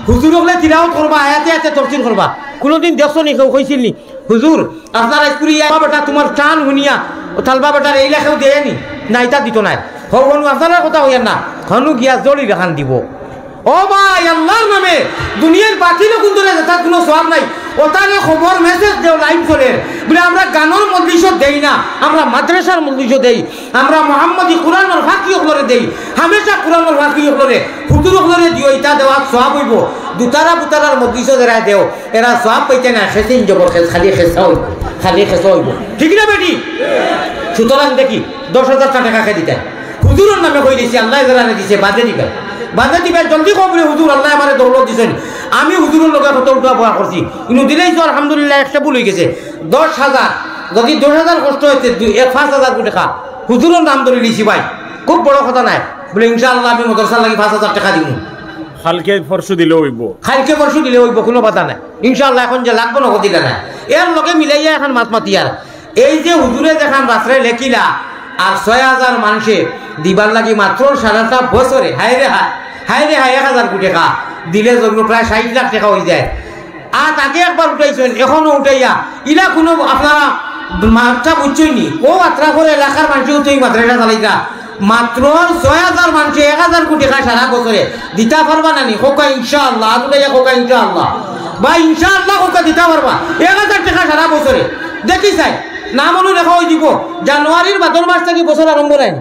হুজুর হলে তিলাওয়াত করবা আয়াতে আয়াতে তফসির করবা কোনোদিন দেখছো নি কেউ কইছিল নি হুজুর আপনারা স্কুলিয়া বেটা তোমার টান শুনিয়া ও তালবা বেটার এই লেখাও দেয়নি না এটা দিত নাই হনু আপনার কথা হইয়ার না হনু গিয়া জড়ি রেখান দিব ও ভাই আল্লাহর নামে দুনিয়ার বাতিলও কিন্তু তার কোনো সওয়াব নাই ওটারে খবর মেসেজ দেও লাইভ করে বলে আমরা গানের মজলিসও দেই না আমরা মাদ্রাসার মজলিসও দেই আমরা মুহাম্মদি কোরআনের ফাঁকি হলরে দেই হামেশা কোরআনের ফাঁকি হলরে ফুতুর হলরে দিও এটা দেওয়া সওয়াব হইব দুতারা বুতারার মজলিসও যারা দেও এরা সওয়াব পাইতে না খেসিন জবর খেস খালি খেসা হইব খালি খেসা হইব ঠিক না বেটি সুতরাং দেখি 10,000 টাকা খেয়ে দিতেন হুজুরের নামে কই দিছি আল্লাহ যারা দিছে বাদে দিবেন বাদে দিবেন জলদি কবরে হুজুর আল্লাহ আমারে দৌলত দিছেন আমি হুজুরের লগে কত উঠা পড়া করছি কিন্তু দিলেই তো আলহামদুলিল্লাহ একটা ভুল হয়ে গেছে 10,000 যদি 10,000 কষ্ট হইতে 5,000 টাকা হুজুরের নাম ধরে লিছি ভাই খুব বড় কথা নাই বলে ইনশাআল্লাহ আমি মাদ্রাসার লাগি 5,000 টাকা দিব খালকে পরশু দিলে হইব খালকে পরশু দিলে হইব কোনো কথা নাই ইনশাআল্লাহ এখন যে লাগবো না দিলে না এর লগে মিলাইয়া এখন মাত মাতিয়ার এই যে হুজুরে দেখান রাত্রে লেখিলা আর 6,000 মানুষে দিবার লাগি মাত্র সারাটা বছরে হায় রে হায় 1,000 কোটি টাকা দিলে জন্য প্রায় 60 লাখ টাকা হয়ে যায় আর আগে একবার উঠাইছেন এখনো উঠাইয়া ইলা কোনো আপনারা মাত্রা বুঝছইনি ও মাত্রা করে এলাকার মানুষেও তো এই মাত্রাটা চালাইতা মাত্র 6,000 মানুষে 1,000 কোটি টাকা সারা বছরে দিতে পারবা না নি খোকা ইনশাআল্লাহ আদুলাইয়া খোকা ইনশাআল্লাহ বা ইনশাআল্লাহ খোকা দিতে পারবা 1,000 টাকা সারা বছরে দেখি চাই নাম অনু লেখা হয়ে দিব জানুয়ারির ভাদর মাস থেকে বছর আরম্ভ নাই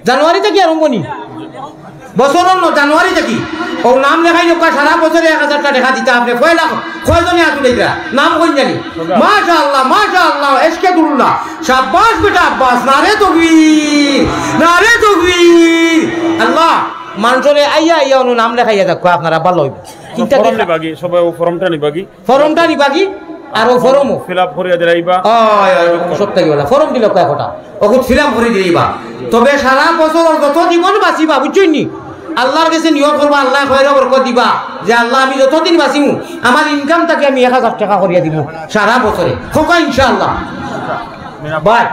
জানুয়ারি থেকে আরম্ভ নি বছর জানুয়ারি থেকে ও নাম লেখাই লোক সারা বছরে 1,000 টাকা দিতে আপনি কয়জনে আতুলাইরা নাম কই জানি মাশাআল্লাহ এসকেদুল্লাহ শাবাশ বেটা আব্বাস নারে তকবীর আল্লাহ মানুষরে আইয়া অনু নাম লেখাইয়া দেখো আপনারা ভালো হইব চিন্তা ফর্ম নিবাগি সবাই ফর্মটা নিবাগি আর ফর্ম ফিল আপ করিয়া দিলাইবা সপ্তাহে বেলা ফর্ম দিল কয়টা ওকে ফিল আপ করে দিলাইবা তবে সারা বছর যত জীবন বাঁচিবা বুঝছই নি আল্লাহর কাছে নিয়ত করবা আল্লাহ খয়রা বরকত দিবা যে আল্লাহ আমি যতদিন বাঁচিমু আমার ইনকাম থেকে আমি 1,000 টাকা করিয়া দিব সারা বছরে খোকা ইনশাআল্লাহ ভাই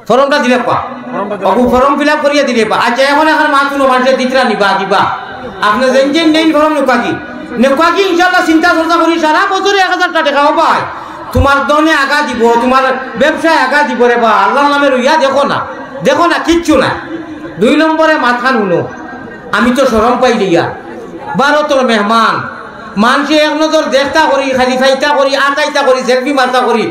ফর্মটা দিলে পা ফর্ম ফিল আপ করিয়া দিলে পা আচ্ছা এখন মা কোনো মানুষের দিতরা নিবা দিবা আপনি যেন নেই ফর্ম নেপাকি নেপাকি ইনশাআল্লাহ চিন্তা চর্চা করি সারা বছরে 1,000 টাকা পাই তোমার দনে আগা দিব তোমার ব্যবসায় আগা দিব রে বা আল্লাহর নামে রইয়া দেখো না কিচ্ছু না 2 নম্বরে মাথা নুনো আমি তো শরম পাই দিয়া 12 তোর মেহমান মানুষে এক নজর দেখতা করি খালি ফাইতা করি আটাইতা করি সেলফি মারতা করি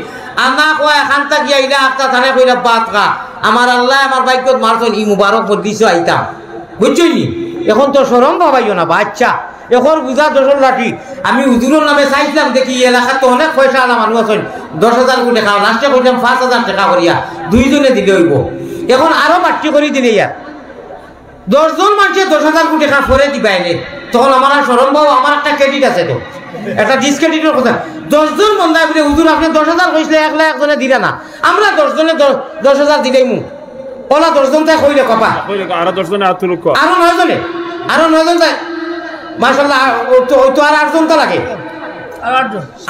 আনা কয় এখানটা গিয়া ইলা একটা থানে কইরা বাত কা আমার আল্লাহ আমার বাইকত মারছন ই মুবারক বদিছ আইতাম বুঝছই নি এখন তো শরম পাবাইও না বাচ্চা এখন বুঝা 10 লাঠি আমি হুজুরের নামে চাইছিলাম দেখি এলাকার তো অনেক পয়সা আলা মানুষ আছেন 10,000 কোটি টাকা লাস্টে কইলাম 5,000 টাকা করিয়া দুইজনে দিলে হইব এখন আরো বাড়তি করে দিলে ইয়ার 10 জন মানুষে 10,000 কোটি টাকা পরে দিবাইলে তখন আমার শরম বাবু আমার একটা ক্রেডিট আছে তো একটা ডিসক্রেডিটের কথা 10 জন বন্ধা বলে হুজুর আপনি 10,000 কইলে 1 লাখ একজনে দিলা না আমরা 10 জনে 10,000 দিলেইমু ওলা 10 জন তাই কইলে কপা আরো 10 জনে আতুলুক আরো 9 জনে তাই মাশাআল্লাহ ওই তো আর 8 জন তা লাগে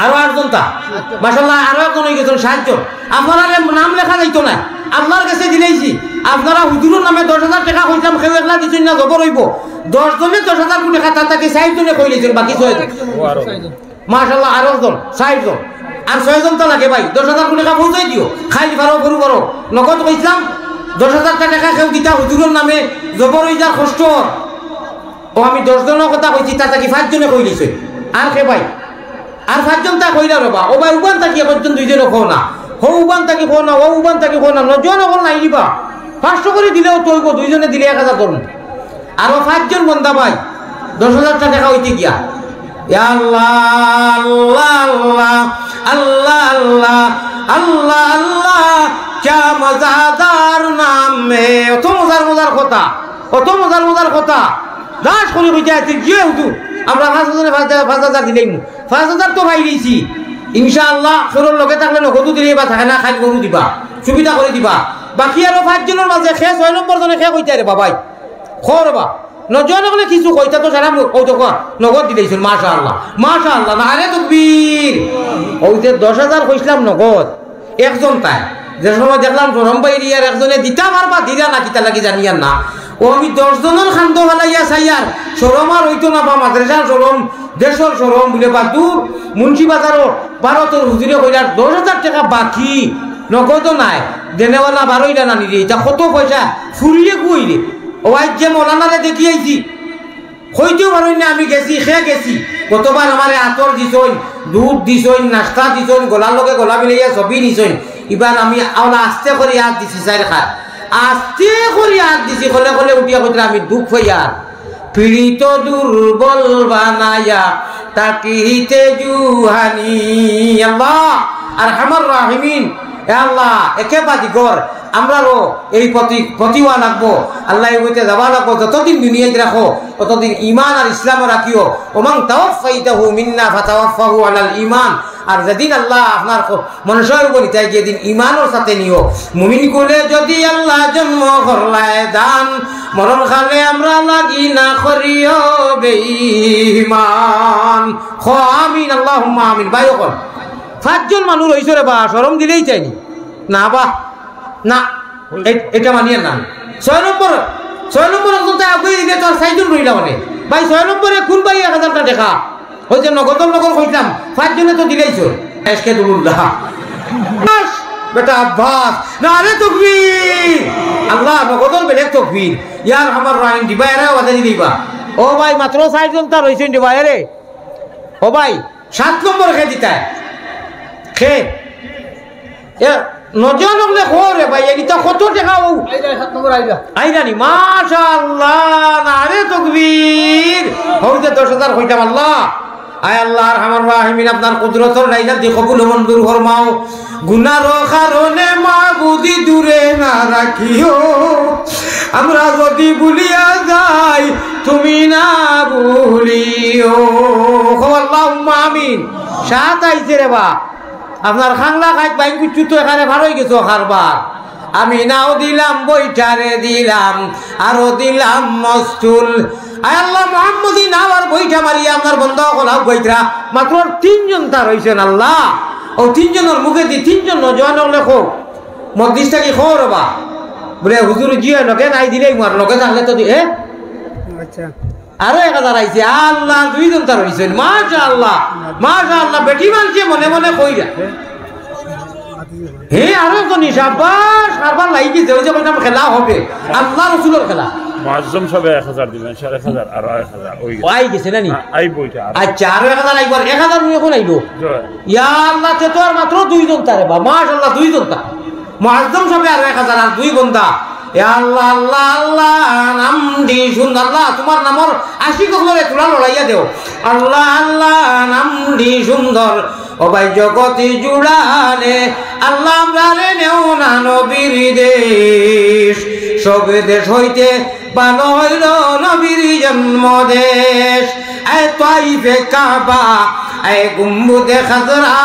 আরো 8 জন তা মাশাআল্লাহ আরো একজন হয়ে গেছেন 7 জন আপনারা নাম লেখা যাইতো না আল্লাহর কাছে দিলেইছি আপনারা হুজুরের নামে 10,000 টাকা কইতাম কেউ একলা দিছেন না জবর হইব 10 জনে 10,000 কোটি টাকা তাকে 6 জনে কইলেছেন বাকি 6 মাশাআল্লাহ আরো জন 60 জন আর 6 জন তো লাগে ভাই 10,000 টাকা পৌঁছাই দিও খাইলি পারো গরু বড় নগদ কইছিলাম 10,000 টাকা কেউ দিতা হুজুরের নামে জবর হই যা কষ্ট ও আমি 10 জনের কথা কইছি তা কি 5 জনে কই দিছে আর কে ভাই আর 5 জন তা কইলা রবা ও ভাই উবান তাকি পর্যন্ত 2 জন কো না হো উবান তাকি কো না ও উবান তাকি কো না নজন কো নাই দিবা 500 করে দিলেও তৈব 2 জনে দিলে 1000 ধরুন আর 5 জন বন্দা ভাই 10,000 টাকা হইতে গিয়া ইয়া আল্লাহ আল্লাহ আল্লাহ আল্লাহ আল্লাহ আল্লাহ क्या मजादार नाम में অত মজার কথা অত মজার কথা দাস করে কইতে আছে যে হুজুর আমরা 5,000 দিলাম 5,000 তো ভাই দিয়েছি ইনশাআল্লাহ খরর লগে থাকলে নগদ দিলে বা থাকে না খাই গরু দিবা সুবিধা করে দিবা বাকি আরো 5 জনের মাঝে খে 6 নম্বর জনে খে কইতে রে বাবাই খরবা নজন হলে কিছু কইতা তো সারা ওই তো নগদ দিলেছেন মাশাআল্লাহ না আরে তাকবীর ওই যে 10,000 কইছিলাম নগদ একজন তাই যে সময় দেখলাম গরম বাইরিয়ার একজনে দিতা পারবা দিরা না কিতা লাগি জানিয়ার না ও আমি 10 জনের খান্দ ফেলাইয়া চাইয়ার শরম আর হইতো না বা মাদ্রাসার শরম দেশের শরম বলে বা দূর মুন্সি বাজারও ভারতের হুজুরে কইলার 10,000 টাকা বাকি নগদ নাই দেনেওয়ালা 12টা না নিরে এটা কত পয়সা ফুরিয়ে কইরে ও আজ যে মৌলানারে দেখি আইছি হইতেও পারই না আমি গেছি খেয়ে গেছি কতবার আমার আতর দিছইন দুধ দিছইন নাস্তা দিছইন গলার লগে গলা মিলাইয়া ছবি নিছইন এবার আমি আওলা আস্তে করে হাত দিছি চাই খার আস্তে করে হাত দিছি কলে কলে উঠিয়া কইতে আমি দুঃখ হইয়ার পীড়িত দুর্বল বানায়া তাকিতে জুহানি আল্লাহ আরহামার রাহিমিন এ আল্লাহ একেবারে গর আমরাও এই প্রতিওয়া লাগবো আল্লাহ বইতে যাবা লাগবো যতদিন দুনিয়াতে রাখো ততদিন ইমান আর ইসলাম রাখিও ওমান তাওয়াফাইতাহু মিন্না ফাতাওয়াফাহু আলাল ঈমান আর যেদিন আল্লাহ আপনার মনুষ্যের উপর নিতাই গিয়ে দিন ইমানের সাথে নিও মুমিন কোলে যদি আল্লাহ জন্ম করলায় দান মরণ খালে আমরা লাগি না করিও বেঈমান খো আমিন আল্লাহুম্মা আমিন ভাই ওকল 5 জন মানুষ হইছে রে বা শরম দিলেই চাইনি না বা না এটা মানিয়ে না 6 নম্বর একজন তাই আগে দিলে তোর 6 জন রইলা মানে ভাই 6 নম্বরে কোন ভাই 1000 টাকা দেখা ওই যে নগদ কইতাম 5 জনে তো দিলেইছ এসকে দুলুল্লাহ বেটা আব্বাস না রে তাকবীর আল্লাহ নগদর বেলে তাকবীর ইয়ার আমার রাইন দিবা এরা ওয়াদানি দিবা ও ভাই মাত্র 6 জন তার হইছেন দিবা রে ও ভাই 7 নম্বর খে দিতায় খে এ নজন হলে খরে ভাই এটা কত টাকা ও 7 নম্বর আইরানি মাশাআল্লাহ না রে তাকবীর হইতে 10,000 কইতাম আল্লাহ আয় আল্লাহ আরহামার রাহিমিন আপনার কুদরতর রাইনা দি কবুল মঞ্জুর ফরমাও গুনার কারণে মাবুদি দূরে না রাখিও আমরা যদি ভুলিয়া যাই তুমি না ভুলিও আল্লাহুম্মা আমিন সাত আইছে রে বা আপনার খাংলা খাই বাইন কুচু তো এখানে ভালো হয়ে গেছো খারবার আমি নাও দিলাম বইটারে দিলাম আরো দিলাম মস্তুল আয় আল্লাহ মুহাম্মদি নাও আর বইটা মারিয়া আপনার বন্ধ কলাও বইটা মাত্র 3 জন তার হইছেন আল্লাহ ও 3 জনের মুখে দি 3 জন নজওয়ান লেখো মসজিদটা কি খবর বা বলে হুজুর জিয়া লগে নাই দিলেই মার লগে থাকলে তো এ আচ্ছা আরো 1000 আইছে আল্লাহ 2 জন তার হইছেন মাশাআল্লাহ বেটি মানছে মনে মনে কইরা হে আরো তো নিশাবাস কারবার লাগি যে ওই যে কইতাম খেলা হবে আল্লাহ রাসূলের খেলা মুআজ্জম সবে 1000 দিবেন 1000 আর 1000 ওই গেছে না নি আই বইটা আচ্ছা আর 1000 আইবার 1000 নিয়ে কোন আইলো ইয়া আল্লাহ তে তো আর মাত্র 2 জন তারে বা মাশাআল্লাহ 2 জন তা মুআজ্জম সবে আর 1000 আর 2 বন্দা ইয়া আল্লাহ আল্লাহ আল্লাহ নাম দি সুন্দর আল্লাহ তোমার নামর আশিক করে তোলা লড়াইয়া দেও আল্লাহ আল্লাহ নাম দি সুন্দর ও ভাই জগতি জুড়ালে আল্লাহ আমরারে নেও না নবীর দেশ সব দেশ হইতে ভালো হইল নবীর জন্ম দেশ এ তাইফে কাবা এ গুম্বুদে খাজরা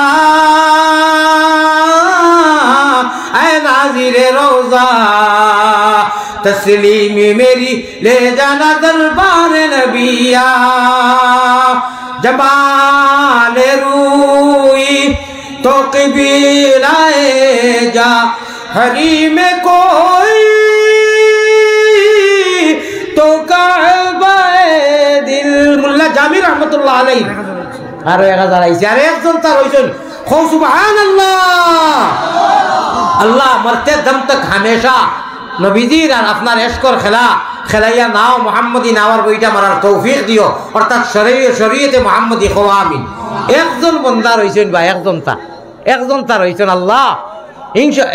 এ নাজিরে রওজা তসলিমি মেরি ले जाना दरबार नबिया जमाल रूई तो कबीलाए जा हरी में कोई तो काबा दिल मुल्ला जामी रहमतुल्लाह अलैह আরো 1000 আইছে আর একজন তার হইছেন খৌ সুবহানাল্লাহ আল্লাহ মরতে দম তক হামেশা নবীজির আর আপনার এশকর খেলা খেলাইয়া নাও মুহাম্মদি নাওয়ার বইটা মারার তৌফিক দিও অর্থাৎ শরীয়তে মুহাম্মদি খোয়া আমিন একজন বন্দা রইছেন বা একজন তার হইছেন আল্লাহ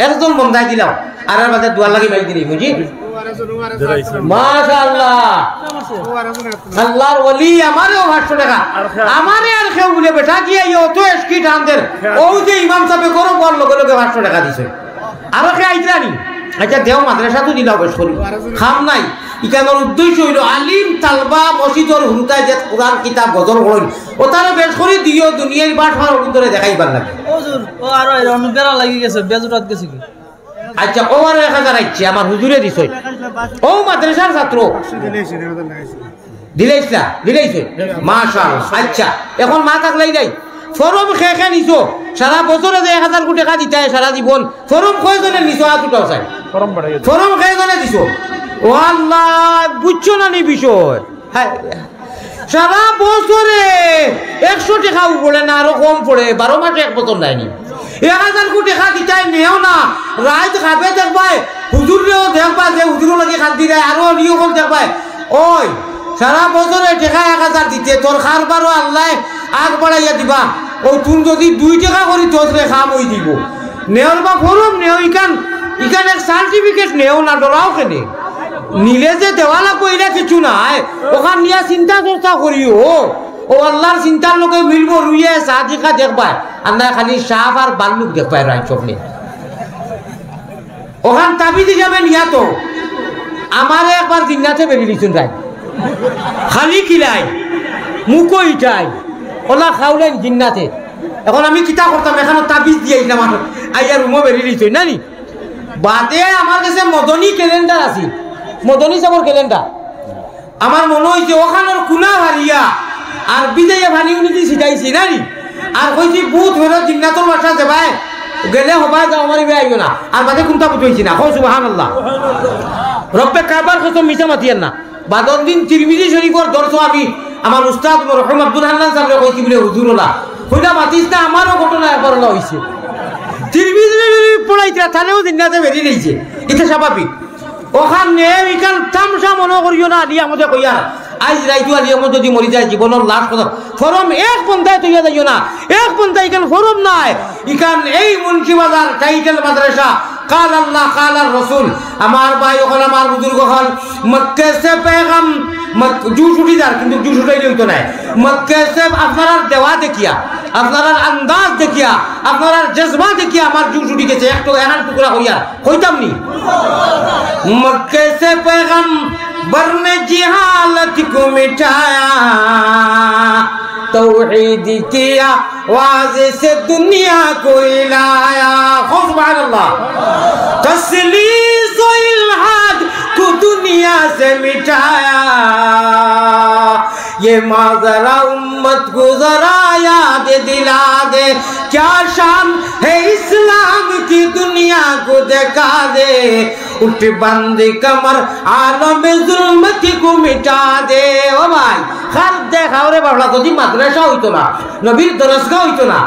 একজন বন্দাই দিলাম আর বাদে দুয়ার লাগি মাই দিলি বুঝি মাশাআল্লাহ আল্লাহর ওলি আমারও 500 টাকা আমারে আর কেউ বলে বেটা কি আইও তো এসকি টানদের ও যে ইমাম সাহেব করো বল লগে লগে 500 টাকা দিছে আর কে আইতানি আচ্ছা দেও মাদ্রাসা তো দিলাও বেশ করি খাম নাই ইকানোর উদ্দেশ্য হইল আলিম তালবা মসজিদর হুরুতায় যে কোরআন কিতাব গজল করেন ও তারা বেশ করে দিও দুনিয়ার বাটফার অন্তরে দেখাইবার লাগে হুজুর ও আর অনুবেরা লাগি গেছে বেজুরাত গেছে কি আচ্ছা ও আর 1000 আইছে আমার হুজুরে দিছে ও মাদ্রাসার ছাত্র দিলেইছে মাশাআল্লাহ আচ্ছা এখন মা থাকলাই নাই ফরম খেখে নিছো সারা বছরে যে 1000 কোটি টাকা দিতে হয় সারা জীবন ফরম কয়জনে নিছো আজ উঠাও চাই ফরম কয়জনে দিছো ও আল্লাহ বুঝছো না নি বিষয় হ্যাঁ সারা বছরে 100 টাকা পড়ে না আরো কম পড়ে 12 মাসে এক বছর নাইনি 1000 কোটি টাকা দিতে নেও না রাত খাবে দেখবাই হুজুরেও দেখবা যে হুজুর লাগি খাদ্দি দেয় আরো নিয়ম দেখবাই ওই সারা বছরে টাকা 1000 দিতে তোর খারবারও আল্লাহ আগ বাড়াইয়া দিবা ও তুমি যদি 2 টাকা করি তোরে খাম হই দিব নেওর বা ফরম নেও ইকান এক সার্টিফিকেট নেও না ডরাও কেনে নিলে যে দেওয়া লাগবো এটা কিছু নাই ওখান নিয়ে চিন্তা চর্চা করিও ও আল্লাহর চিন্তার লোকে মিলবো রুইয়ে সাদিকা দেখবাই আর না খালি সাপ আর বাল্লুক দেখবাই রায় চোখে ওখান তাবিজ যাবেন ইয়াতো আমারে একবার জিন্নাতে বেরিয়ে দিচ্ছেন রায় খালি কিলাই মুখো ইটাই ওলা খাওলেন জিন্নাতে এখন আমি কিতা করতাম এখানে তাবিজ দিয়ে আমার আইয়া রুমও বেরিয়ে দিচ্ছেন নানি বাদে আমার কাছে মদনী ক্যালেন্ডার আছে মদনী সাবর ক্যালেন্ডার আমার মনে হয়েছে ওখানোর কুনা হারিয়া আর বিদাইয়া ভানি উনি শিখাইছি নানি আর কইছি বুধ হইল জিন্নাতর বাসা যাবাই গেলে হবাই যাও আমার ইবে আইও না আর বাদে কোনটা বুঝাইছি না কও সুবহানাল্লাহ রব্বে কাবার কত মিছা মাতিয়ান না বাদর দিন তিরমিজি শরীফর দর্শ আমি আমার উস্তাদ মরহুম আব্দুল হান্নান সাহেব কইছি বলে হুজুরলা কইলা মাতিস না আমারও ঘটনা একবার হইছে তিরমিজি পড়াইতে থানেও জিন্নাতে বেরিয়ে নিয়েছে এটা স্বাভাবিক ওখানে ইকান তামসা মনে করিও না আলিয়া মধ্যে কইয়া আজ রাইতু আলিয়া মধ্যে যদি মরি যায় জীবনের লাস্ট কথা ফরম এক পন্থায় তৈয়া যাইও না এক পন্থায় ইকান ফরম নাই ইকান এই মুন্সিবাজার টাইটেল মাদ্রাসা কাল আল্লাহ কাল আর রসুল আমার ভাই ওখানে আমার বুজুর্গ হল মক্কে সে পেগাম জুস উঠিদার কিন্তু জুস উঠাইলে হইতো নাই মক্কে সে আপনারা দেওয়া দেখিয়া আপনারা আন্দাজ দেখিয়া আপনারা জজবা দেখিয়া আমার জুস উঠি গেছে একটু এনার টুকরা হইয়া কইতাম নি मक्के से पैगंबर ने जिहालत को मिटाया तौहीद की आवाज से दुनिया को हिलाया सुभान अल्लाह तस्लीस व इल्हाद को दुनिया से मिटाया ये माजरा उम्मत को जरा याद दिला दे क्या शान है इस्लाम की दुनिया को दिखा दे उठ बंद कमर आलम जुल्मती को मिटा दे ओ भाई खार देखाओ रे बाबला तो মাদ্রাসা হইতো না নবীর দরসগাহ হইতো না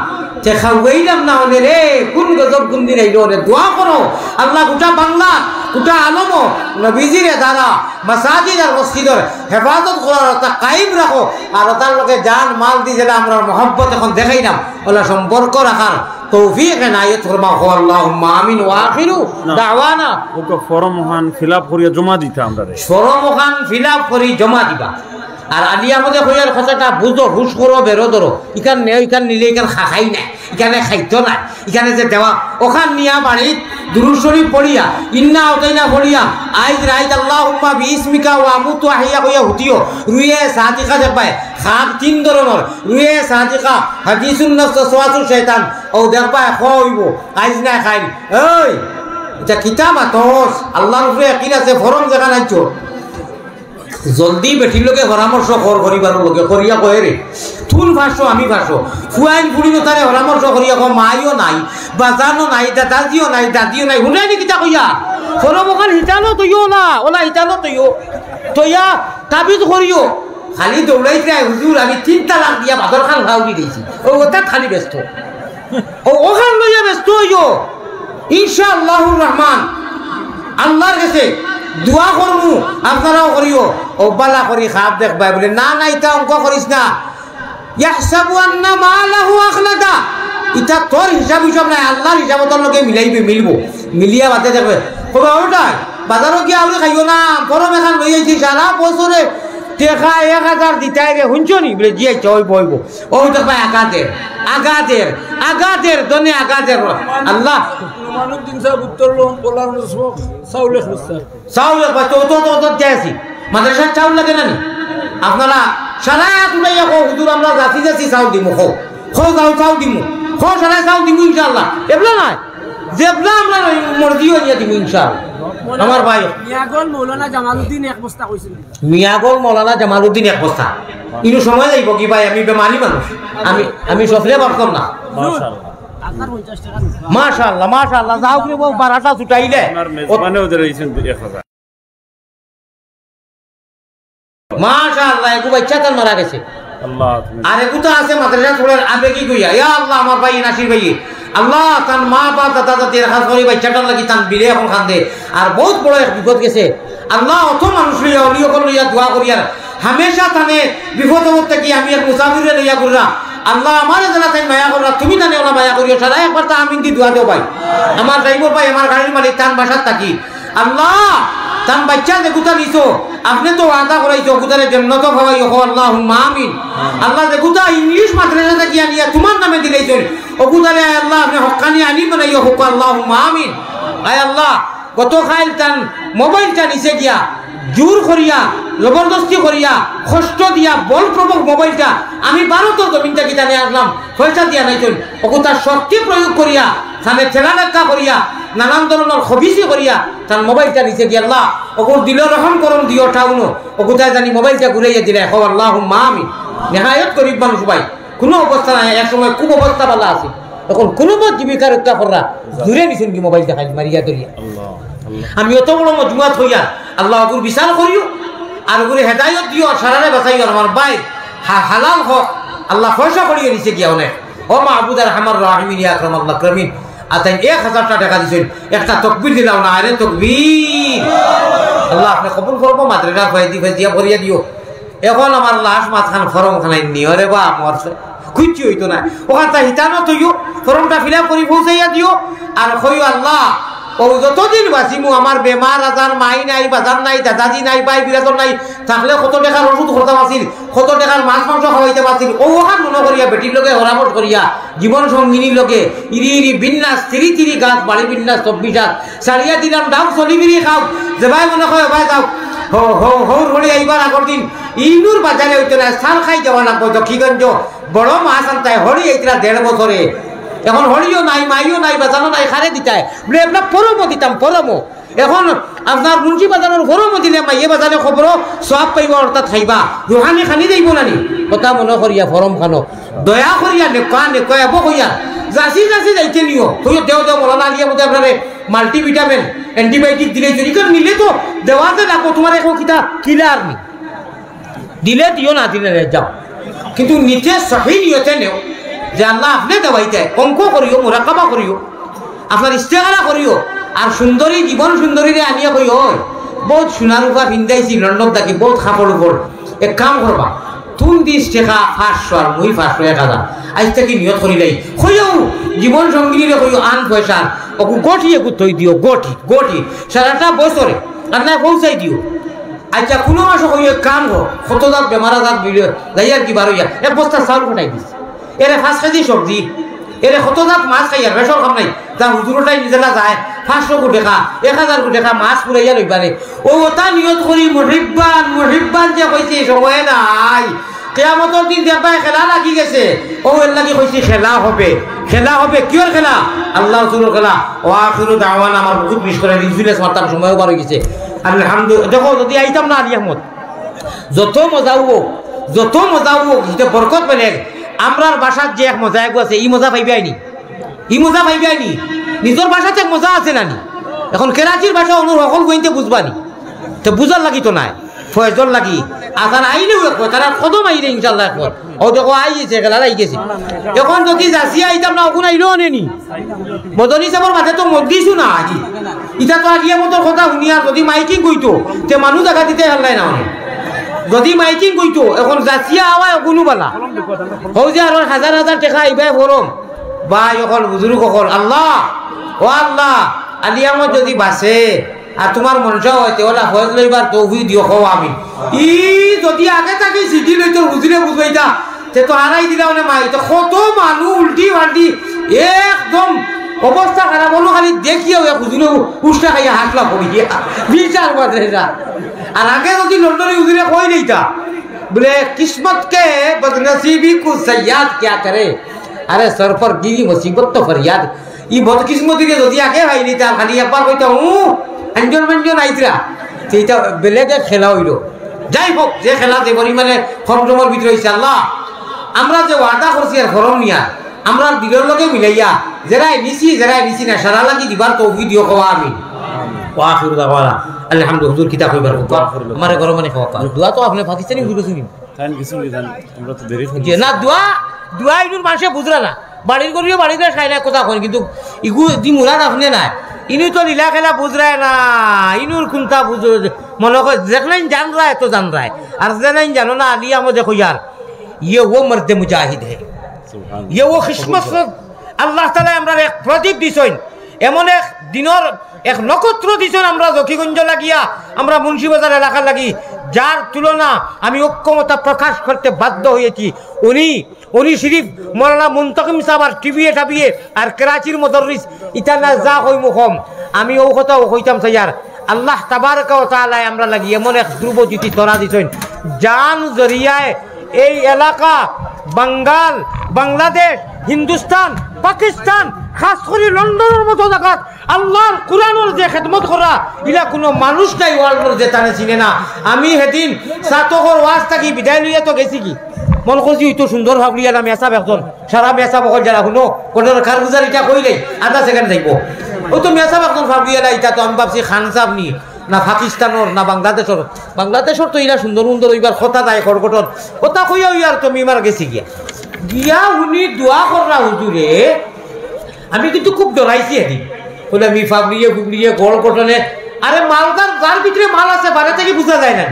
তে খাওয়াইলাম না ওনে রে কোন গজব কোন দিন আইলো রে দোয়া করো আল্লাহ গোটা বাংলা গোটা আলম নবীজির দ্বারা মাসাজিদ আর মসজিদের হেফাজত করার তা কায়েম রাখো আর তার লগে জান মাল দি যেটা আমরা মহব্বত এখন দেখাইলাম ওলা সম্পর্ক রাখার তৌফিক এনায়েত ফরমাও আল্লাহুম্মা আমিন ওয়া আখিরু দাওয়ানা ওকে ফরম খান ফিলআপ করিয়া জমা দিতে আমরা ফরম খান ফিলআপ করি জমা দিবা আর আলিয়া মধ্যে কইয়ার কথাটা বুঝো হুশ করো বেরো ধরো ইখান নেও ইখান নিলে ইখান খাই না ইখানে খাইতো না ইখানে যে দেওয়া ওখান নিয়া বাড়িত দুরূদ শরীফ পড়িয়া ইন্না আতাইনা পড়িয়া আইজ রাইত আল্লাহুম্মা বিইসমিকা ওয়া আমুতু আহিয়া কইয়া হুতিও রুয়ে সাদিকা দেখবাই খাক তিন ধরনের রুয়ে সাদিকা হাদিসুন নফস ওয়াসু শয়তান ও দেখবাই হইব আইজ না খাই ওই এটা কিতাব আতস আল্লাহর উপরে ইয়াকিন আছে ফরম জায়গা নাইছো জলদি বেঠির লোকে পরামর্শ করিবার লোকে করিয়া কয়ে রে তুন ভাষো আমি ভাষো ফুয়াইন ফুড়ি তারে পরামর্শ করিয়া কো মাইও নাই বাজানো নাই দাদাজিও নাই দাদিও নাই শুনাই নি কিতা কইয়া ফরমখান হিটানো তৈও না ওলা হিটানো তৈও তৈয়া তাবিজ করিও খালি দৌড়াইতে হুজুর আমি 3 লাখ দিয়া বাদর খান ভাউলি দিয়েছি ও ওটা খালি ব্যস্ত ও ওখান লইয়া ব্যস্ত হইও ইনশাআল্লাহুর রহমান আল্লাহর কাছে দোয়া করমু আপনারাও করিও ও বালা করি খাপ দেখবা বলে না না এটা অঙ্ক করিস না ইয়াহসাবু আন্না মালাহু আখলাদা এটা তোর হিসাব নাই আল্লাহর হিসাব তোর লগে মিলাইবে মিলবো মিলিয়া বাদে দেখবে কবে ওটাই বাজারও গিয়ে আউরে খাইও না গরম এখান লই আইছি সারা বছরে টেকা 1000 দিতাই রে শুনছো নি বলে জিয়াই চই বইব ও দেখবা আগাদের দনে আগাদের আল্লাহ মানুষ দিন সাহেব উত্তর লোন বলার চাউলে খুঁজছে চাউল তো যাইছি মাদ্রাসার চাউল লাগে না নি আপনারা সারা তুলাইয়া কো হুজুর আমরা যাচ্ছি চাউল দিমু খো চাউল দিমু খো সারা চাউল দিমু ইনশাআল্লাহ এবলা নাই জেবলা আমরা মর্জিও নিয়ে দিমু ইনশাআল্লাহ আমার ভাই মিয়াগল মৌলানা জামালউদ্দিন এক বস্তা কইছিল এক বস্তা ইনো সময় যাইব কি ভাই আমি বেমারি মানুষ আমি সফলে পারতাম না মাশাআল্লাহ যাও কি বারাটা ছুটাইলে আপনার মেজবানেও দিয়েছেন 1000 মাশাআল্লাহ এগু বাচ্চা তার মারা গেছে আল্লাহ আর এগু তো আছে মাদ্রাসা পড়ার আবেগী কইয়া ইয়া আল্লাহ আমার ভাই নাসির ভাই আল্লাহ তার মা বাপ দাদা দাদির খাস করে বাচ্চাটার লাগি তান বিলে এখন কান্দে আর বহুত বড় এক বিপদ গেছে আল্লাহ অত মানুষ লইয়া অলিয়কল লইয়া দোয়া করিয়ার হামেশা তানে বিপদ হতে কি আমি এক মুসাফিরে লইয়া করিরা আল্লাহ আমার জানা তাই মায়া করিরা তুমি তানে ওলা মায়া করিও সারা একবার তা আমিন দি দোয়া দেও ভাই আমার ড্রাইভার ভাই আমার গাড়ির মালিক তান বাসার থাকি আল্লাহ তান বাচ্চা যে গুতা নিছো আপনি তো ওয়াদা করাইছো গুতারে জান্নাত হওয়াই হো আল্লাহুম্মা আমিন আল্লাহ যে গুতা ইংলিশ মাদ্রাসা থেকে আনিয়া তোমার নামে দিলেইছেন ও গুতারে আল্লাহ আপনি হক্কানি আনি বানাইও হো আল্লাহুম্মা আমিন আয় আল্লাহ কত খাইল তান মোবাইলটা নিচে গিয়া জোর করিয়া জবরদস্তি করিয়া কষ্ট দিয়া বলপ্রবক মোবাইলটা আমি 12 জমিনটা কিটা নিয়ে আসলাম পয়সা দিয়া নাইছেন ও তার শক্তি প্রয়োগ করিয়া সামনে ঠেলা ধাক্কা করিয়া নানান ধরনের খবিসি করিয়া তার মোবাইলটা নিচে গিয়ে আল্লাহ ওগুর দিল রহম করম দিও ঠাউনো ও কোথায় জানি মোবাইলটা ঘুরাইয়া দিলে হো আল্লাহুম্মা আমিন নেহায়ত গরিব মানুষ ভাই কোনো অবস্থা নাই এক সময় খুব অবস্থা ভালো আছে তখন কোনো জীবিকা রক্ষা করা দূরে নিছেন কি মোবাইলটা খাই মারিয়া ধরিয়া আমি অত বড় মজমুয়াত হইয়া আল্লাহ ওগুর বিশাল করিও আর ওগুলো হেদায়ত দিও সারারে বাঁচাইও আমার ভাই হালাল হক আল্লাহ পয়সা করিয়ে নিচে গিয়া অনেক ও মাহবুদ আর হামার রাহিমিন ইয়া আকরাম আল্লাহ আকরামিন আতাই 1000 টাকা দিছেন একটা তাকবীর দিলাও না আরে তাকবীর আল্লাহ আপনি কবুল করবো মাদ্রাসা ফায়দিয়া ভরিয়া দিও এখন আমার লাশ মাথান ফরম খানাই নিও রে বা আমার খুঁজছি হইতো না ওখানটা হিতানো তৈও ফরমটা ফিল আপ করি পৌঁছাইয়া দিও আর কইও আল্লাহ ও যতদিন বাঁচিমু আমার বেমার আজার মাই নাই বাজার নাই দাদাজি নাই ভাই বিরাজর নাই থাকলে কত টাকার ওষুধ খরচা বাঁচিল কত টাকার মাছ মাংস খাওয়াইতে বাঁচিল ও ওখান মনে করিয়া বেটির লোকে হরামত করিয়া জীবন সঙ্গিনীর লোকে ইরি বিন্যাস তিরি গাছ বাড়ি বিন্যাস 24 হাত সারিয়া দিলাম দাও চলিবিরি খাও যে ভাই মনে হয় ভাই যাও হৌর হলে এইবার আগর দিন ইনুর বাজারে হইতে না সাল খাই যাওয়া লাগবো দক্ষিণগঞ্জ বড় মাছ আনতায় হরি এইটা 1.5 বছরে এখন হরিও নাই মাইও নাই বাজানো নাই খারে দিতায় বলে আপনার পরমও দিতাম পরমও এখন আপনার মুন্সি বাজানোর গরমও দিলে মাইয়ে বাজারে খবর সব পাইব অর্থাৎ খাইবা রুহানি খানি যাইব নানি কথা মনে করিয়া ফরম খানো দয়া করিয়া নেকা এব কইয়া যাচি যাইতে নিও তুইও দেও মলানা দিয়ে বোধ আপনারে মাল্টিভিটামিন অ্যান্টিবায়োটিক দিলে যদি নিলে তো দেওয়াতে লাগবো তোমার এখন কিতা কিলার নি দিলে দিও না দিলে যাও কিন্তু নিচে সহি নিয়তে নেও যে আল্লাহ আপনি দেওয়াইতে অঙ্ক করিও মোরাকাবা করিও আপনার ইস্তেহারা করিও আর সুন্দরী জীবন সুন্দরীরে আনিয়া কই হয় বহুত সোনার উপা ভিন্দাইছি লন্ডন থাকি বহুত খাপড় উপর এক কাম করবা তুন 20 টাকা 500 আর মুই 500 1000 আজ থেকে নিয়ত করি নাই কইও জীবন সঙ্গীরে কইও আন পয়সা ওকে গঠিয়ে গুতই দিও গঠি সারাটা বছরে আল্লাহ পৌঁছাই দিও আচ্ছা কোনো মাসে কইও কাম গো কত দাঁত বেমার আজাদ বিলে যাইয়ার কি বারইয়া এক বস্তা চাউল ফাটাই দিস এরে 5 কেজি সবজি এরে কত দাঁত মাছ খাইয়া বেসর খাম নাই যা হুজুরটাই নিজেরা যায় 500 কোটি টাকা 1000 কোটি টাকা মাছ পুরাইয়া লই পারে ও ওটা নিয়ত করি মুহিব্বান যে কইছে সময় নাই কিয়ামতের দিন দেখবা খেলা লাগি গেছে ও এর লাগি কইছে খেলা হবে কিয়র খেলা আল্লাহ রাসূলের খেলা ও আখিরু দাওয়ানা আমার বহুত মিস করে রিজুলেস মারতাম সময়ও বার হয়ে গেছে আলহামদুলিল্লাহ দেখো যদি আইতাম না আলিয়ামত যত মজা হোক যেটা বরকত পেলে আমরার বাসার যে এক মজা এক আছে ই মজা পাইবে আইনি নিজের ভাষাতে মজা আছে নানি এখন কেরাচির ভাষা অনুর সকল গইতে বুঝবানি তো বুঝার লাগি তো নাই ফয়জল লাগি আসান আইলেও একবার তারা কদম আইলে ইনশাল্লাহ একবার ও দেখো আইছে খেলার আই গেছে এখন যদি যাচ্ছি আইতাম না ওগুন আইলেও নেনি মদনী সাহেবের মাঝে তো মদিছু না আহি ইটা তো আগিয়া মতোর কথা শুনিয়া যদি মাইকিং কইতো তে মানুষ দেখা দিতে হাল্লাই না যদি মাইকিং কইতো এখন যাচিয়া আওয়ায় কোনো বালা হও যে আর হাজার হাজার টাকা আইবাই ফরম বা এখন বুজুর্গ সকল আল্লাহ ও আল্লাহ আলিয়ামত যদি বাসে আর তোমার মনসা হয় তেহলা ফয়জ লইবার তৌফিক দিও কও আমি ই যদি আগে থাকি সিটি লই তোর হুজুরে বুঝবাইতা তে তো হারাই দিলা মানে মাই তো কত মানুষ উল্টি পাল্টি একদম অবস্থা খারাপ হলো খালি দেখিও হুজুরে উষ্টা খাইয়া হাসলা করিয়া বিচার বাদে আর আগে যদি লন্ডনে হুজুরে কই দিতা बोले किस्मत के बदनसीबी को सयाद क्या करे अरे सर पर गिरी मुसीबत तो फरियाद ये बहुत किस्मत के যদি আগে ভাই নিতা খালি একবার কইতা আঞ্জন মঞ্জন আইতরা সেইটা বেলেগে খেলা হইলো যাই হোক যে খেলা যে পরিমাণে খরমর ভিতরে হইছে আল্লাহ আমরা যে ওয়াদা করছি আর ফরম নিয়া আমরা দিলের লগে মিলাইয়া জেরাই নিছি না সারা লাগি দিবার তৌফিক দিও কওয়া আমিন ওয়া আখিরু দাওয়ানা আলহামদুলিল্লাহ হুজুর কিতাব কইবার আমারে ঘর মানে খাওয়া দোয়া তো আপনি পাকিস্তানি হুজুর শুনি তাই কিছু বিধান আমরা তো দেরি যে না দোয়া ইনুর মানুষে বুঝরা না বাড়ির করিও বাড়িতে খাই না কথা কই কিন্তু ইগু দি মুরাদ আপনি না ইনু তো লীলা খেলা বুঝরায় না ইনুর কোনটা বুঝ মনে কর দেখলেন জান রায় তো জান রায় আর জানেন জানো না আলিয়া মো দেখো यार ये वो मर्द मुजाहिद है ये वो किस्मत আল্লাহ তাআলা আমরা এক প্রদীপ দিছেন এমন এক দিনের এক নক্ষত্র দিছেন আমরা জকিগঞ্জ লাগিয়া আমরা মুন্সিবাজার এলাকা লাগি যার তুলনা আমি ঐক্যমতা প্রকাশ করতে বাধ্য হয়েছি উনি শরীফ মৌলানা মুনতাকিম সাহেব আর টিভিয়ে টাবিয়ে আর করাচির মুদাররিস ইতানা যা কই মুখম আমি ও কথা কইতাম স্যার আল্লাহ তাবারক ওয়া তাআলা আমরা লাগি এমন এক ধ্রুবজ্যোতি তরা দিছেন জান জরিয়ায় এই এলাকা বাঙ্গাল বাংলাদেশ হিন্দুস্তান পাকিস্তান খাস করে লন্ডনের মতো জায়গা আল্লাহর কোরআনের যে খেদমত করা ইলা কোনো মানুষ নাই ওয়ার্ল্ডের যে তানে চিনে না আমি সেদিন সাতকর ওয়াজ থাকি বিদায় লইয়া তো গেছি কি মন করছি তো সুন্দর ভাবলিয়া না মেসাব একজন সারা মেসাব অকল যারা শুনো কোনের কারগুজার এটা কইলেই আধা সেকেন্ড যাইব ও তো মেসাব একজন ভাবলিয়া না এটা তো আমি ভাবছি খান সাহেব নি না পাকিস্তানের না বাংলাদেশের তো ইলা সুন্দর সুন্দর ওইবার কথা যায় খড়গটর কথা কইয়া আর তুমি মার গেছি গিয়া উনি দোয়া কররা হুজুরে আমি কিন্তু খুব ডরাইছি এদিন বলে আমি ফুবলিয়ে গড় কটনে আরে মালদার যার ভিতরে মাল আছে বাইরে থেকে বোঝা যায় না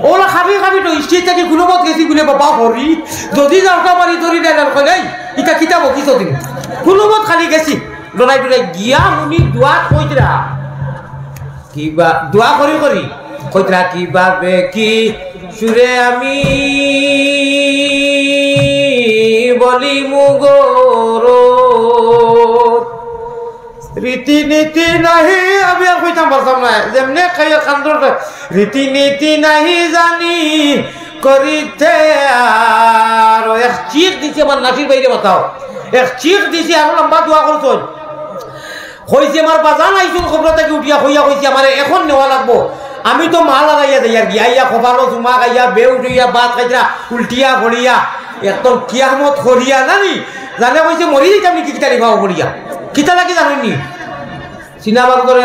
ওরা খাবি তো স্টেজ থেকে গুণমত গেছি বলে বাবা হরি যদি যাওটা মারি ধরি দেয় কই ইটা কিতাব কিছু দিন গুণমত খালি গেছি ডরাই গিয়া উনি দোয়া কইতরা কিবা দোয়া করি কইতরা কিভাবে কি সুরে আমি বলি মুগর রীতিনীতি নাহি আমি আর কইতাম পারতাম না যেমনে খাইয়া খান্দর রীতিনীতি নাহি জানি করিতে আর এক চিক দিছে আমার নাসির বাইরে বাতাও এক চিক দিছে আর লম্বা দোয়া করছো হইছে আমার বাজান আইসুন খবর থেকে উঠিয়া হইয়া কইছে আমার এখন নেওয়া লাগবো আমি তো মাল লাগাইয়া দেই আর গিয়া খোপালো জুমা গাইয়া বেউ উঠিয়া বাত খাইয়া উল্টিয়া ভরিয়া একদম কিয়ামত করিয়া জানি জানে কইছে মরি যাইতাম নি কিতা রিভাও করিয়া কিতা লাগি জানেননি সিনেমার করে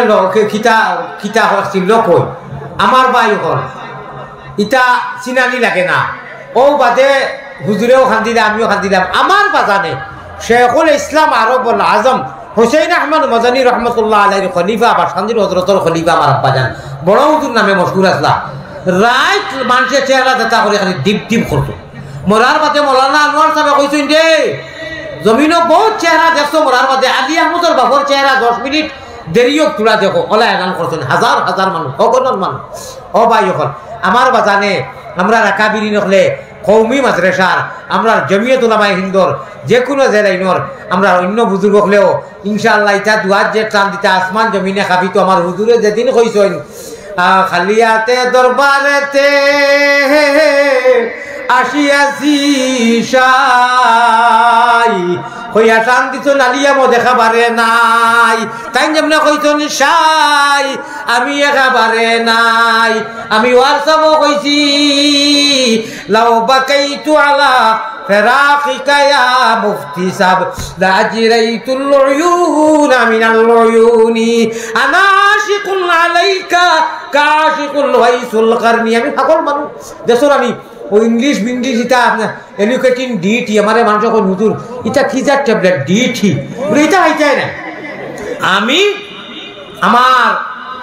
কিতা হচ্ছিল কই আমার ভাই হল ইটা চিনানি লাগে না ও বাদে হুজুরেও খান্দিলে আমিও খান্দিলাম আমার বাজানে শেখুল ইসলাম আরবুল আজম হুসাইন আহমদ মদনী রহমতুল্লাহ আলাইহির খলিফা বা শান্তির হযরতের খলিফা আমার আব্বা জান বড় হুজুর নামে মশহুর আসলা রাইট মানুষের চেহারা দেখা করে খালি ডিপ করতো মরার বাদে মৌলানা আনোয়ার সাহেব কইছেন যে জমিনও বহুত চেহারা দেখছো মরার বাদে আলী আহমদের বাপর চেহারা 10 মিনিট দেরিও তোলা দেখো ওলা এলান করছেন হাজার মানুষ অগণন মানুষ ও ভাই হল আমার বাজানে আমরা রাকাবিরি নকলে কৌমি মাদ্রাসার আমরা জমিয়ত উলামায়ে হিন্দর যে কোনো জেলাইনর আমরা অন্য বুজুর্গ হলেও ইনশাআল্লাহ ইটা দুয়ার যে টান দিতে আসমান জমিনে খাবি তো আমার হুজুরে যেদিন কইছেন খালিয়াতে দরবারেতে আসিয়াছি সাই কইয়া টান দিত নালিয়া মো দেখাবারে নাই তাই যেমনে কইছেন সাই আমি এখাবারে নাই আমি ওয়ারসাবো কইছি লাউ বাকাইতু আলা ফিরাকিকা ইয়া মুফতি সাহেব লাজরাইতুল উয়ুন মিনাল উয়ুনি আনা আশিকুন আলাইকা কাশিকুল ওয়াইসুল কারনি। আমি পাগল মানুষ দেশর আমি ও ইংলিশ বিংলিশ ইটা আপনার এলুকেটিং ডিটি আমারে মানুষ যখন হুজুর ইটা খিজার ট্যাবলেট ডিটি বলে ইটা হইতাই না। আমি আমার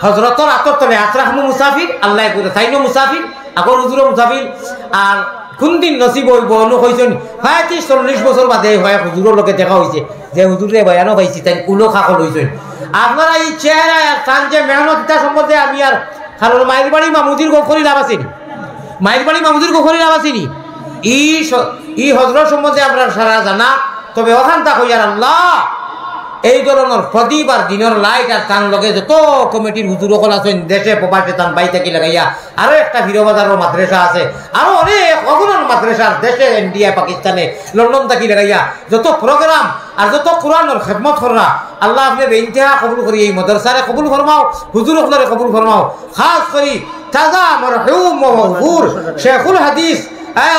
হজরতর আতর তলে আতরাহমু মুসাফির আল্লাহ করে তাইনো মুসাফির আগর হুজুরও মুসাফির। আর কোন দিন নসিব হইব অনু কইছেন 35-40 বছর বাদে হয় হুজুরের লোকে দেখা হয়েছে যে হুজুরে বয়ানও পাইছি তাই উলো খাকল হয়েছেন। আপনারা এই চেহারা আর তান যে মেহনত ইটা সম্বন্ধে আমি আর কারণ মায়ের বাড়ি মামুদির গোখরি লাভ আসেনি, মায়ের বাড়ি মামুদির গোখরি লাভ আসেনি। ই হজরত সম্বন্ধে আমরা সারা জানা, তবে ওখান তা কইয়ার আল্লাহ এই ধরনের প্রদীপ আর দিনের লাইট আর তার লগে যত কমিটির হুজুর সকল আছেন দেশে প্রবাসে তান বাই থাকি লাগাইয়া আরো একটা হিরোবাজারের মাদ্রাসা আছে, আরো অনেক অগণন মাদ্রাসা দেশে ইন্ডিয়া পাকিস্তানে লন্ডন থাকি লাগাইয়া যত প্রোগ্রাম আর যত কোরআনের খেদমত করা আল্লাহ আপনি বেইনতেহা কবুল করি, এই মাদ্রাসারে কবুল ফরমাও, হুজুর সকলের কবুল ফরমাও। খাস করি তাজা মরহুম মাগফুর শেখুল হাদিস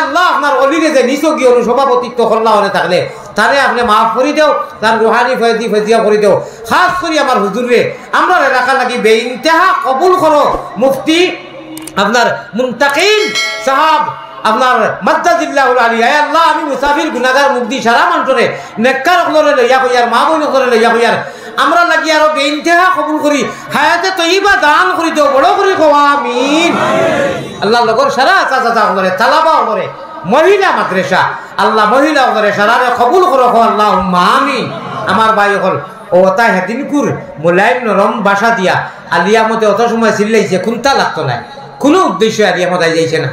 আল্লাহ আপনার অলিরে যে নিছকি অনুসভাপতিত্ব করলা হলে থাকলে তারে আপনি মাফ করে দেও, তার রুহানি ফয়জি ফয়জিয়া করে দেও। খাস করি আমার হুজুরে আমরা এলাকা লাগি বেইনতেহা কবুল করো মুফতি আপনার মুনতাকিম সাহাব আপনার মাদ্দাজিল্লাহুল আলী। আল্লাহ আমি মুসাফির গুনাহগার মুক্তি সারা মানুষরে নেককার হলরে লইয়া কইয়ার মা বোন হলরে লইয়া কইয়ার আমরা লাগি আরো বেইনতেহা কবুল করি, হায়াতে তৈবা দান করি দেও, বড় করে কও আমিন। আল্লাহ লগর সারা চাচা হলরে তালাবা হলরে মহিলা মাদ্রাসা আল্লাহ মহিলা হলরে সারারে কবুল করো আল্লাহুম্মা আমিন। আমার ভাই হল ও তা হেদিনকুর মোলায়েম নরম বাসা দিয়া আলিয়ামতে অত সময় চিল্লাইছে কোনটা লাগতো না, কোনো উদ্দেশ্য আলিয়ামত আই যাইছে না।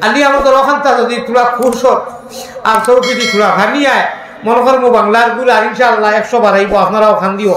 আলিয়ামতের ওখানটা যদি তোরা খুশ আর চৌকিটি তোরা ভানিয়ায় মনে কর বাংলার গুলো আর ইনশাআল্লাহ 100 বাড়াইব, আপনারাও খান দিও।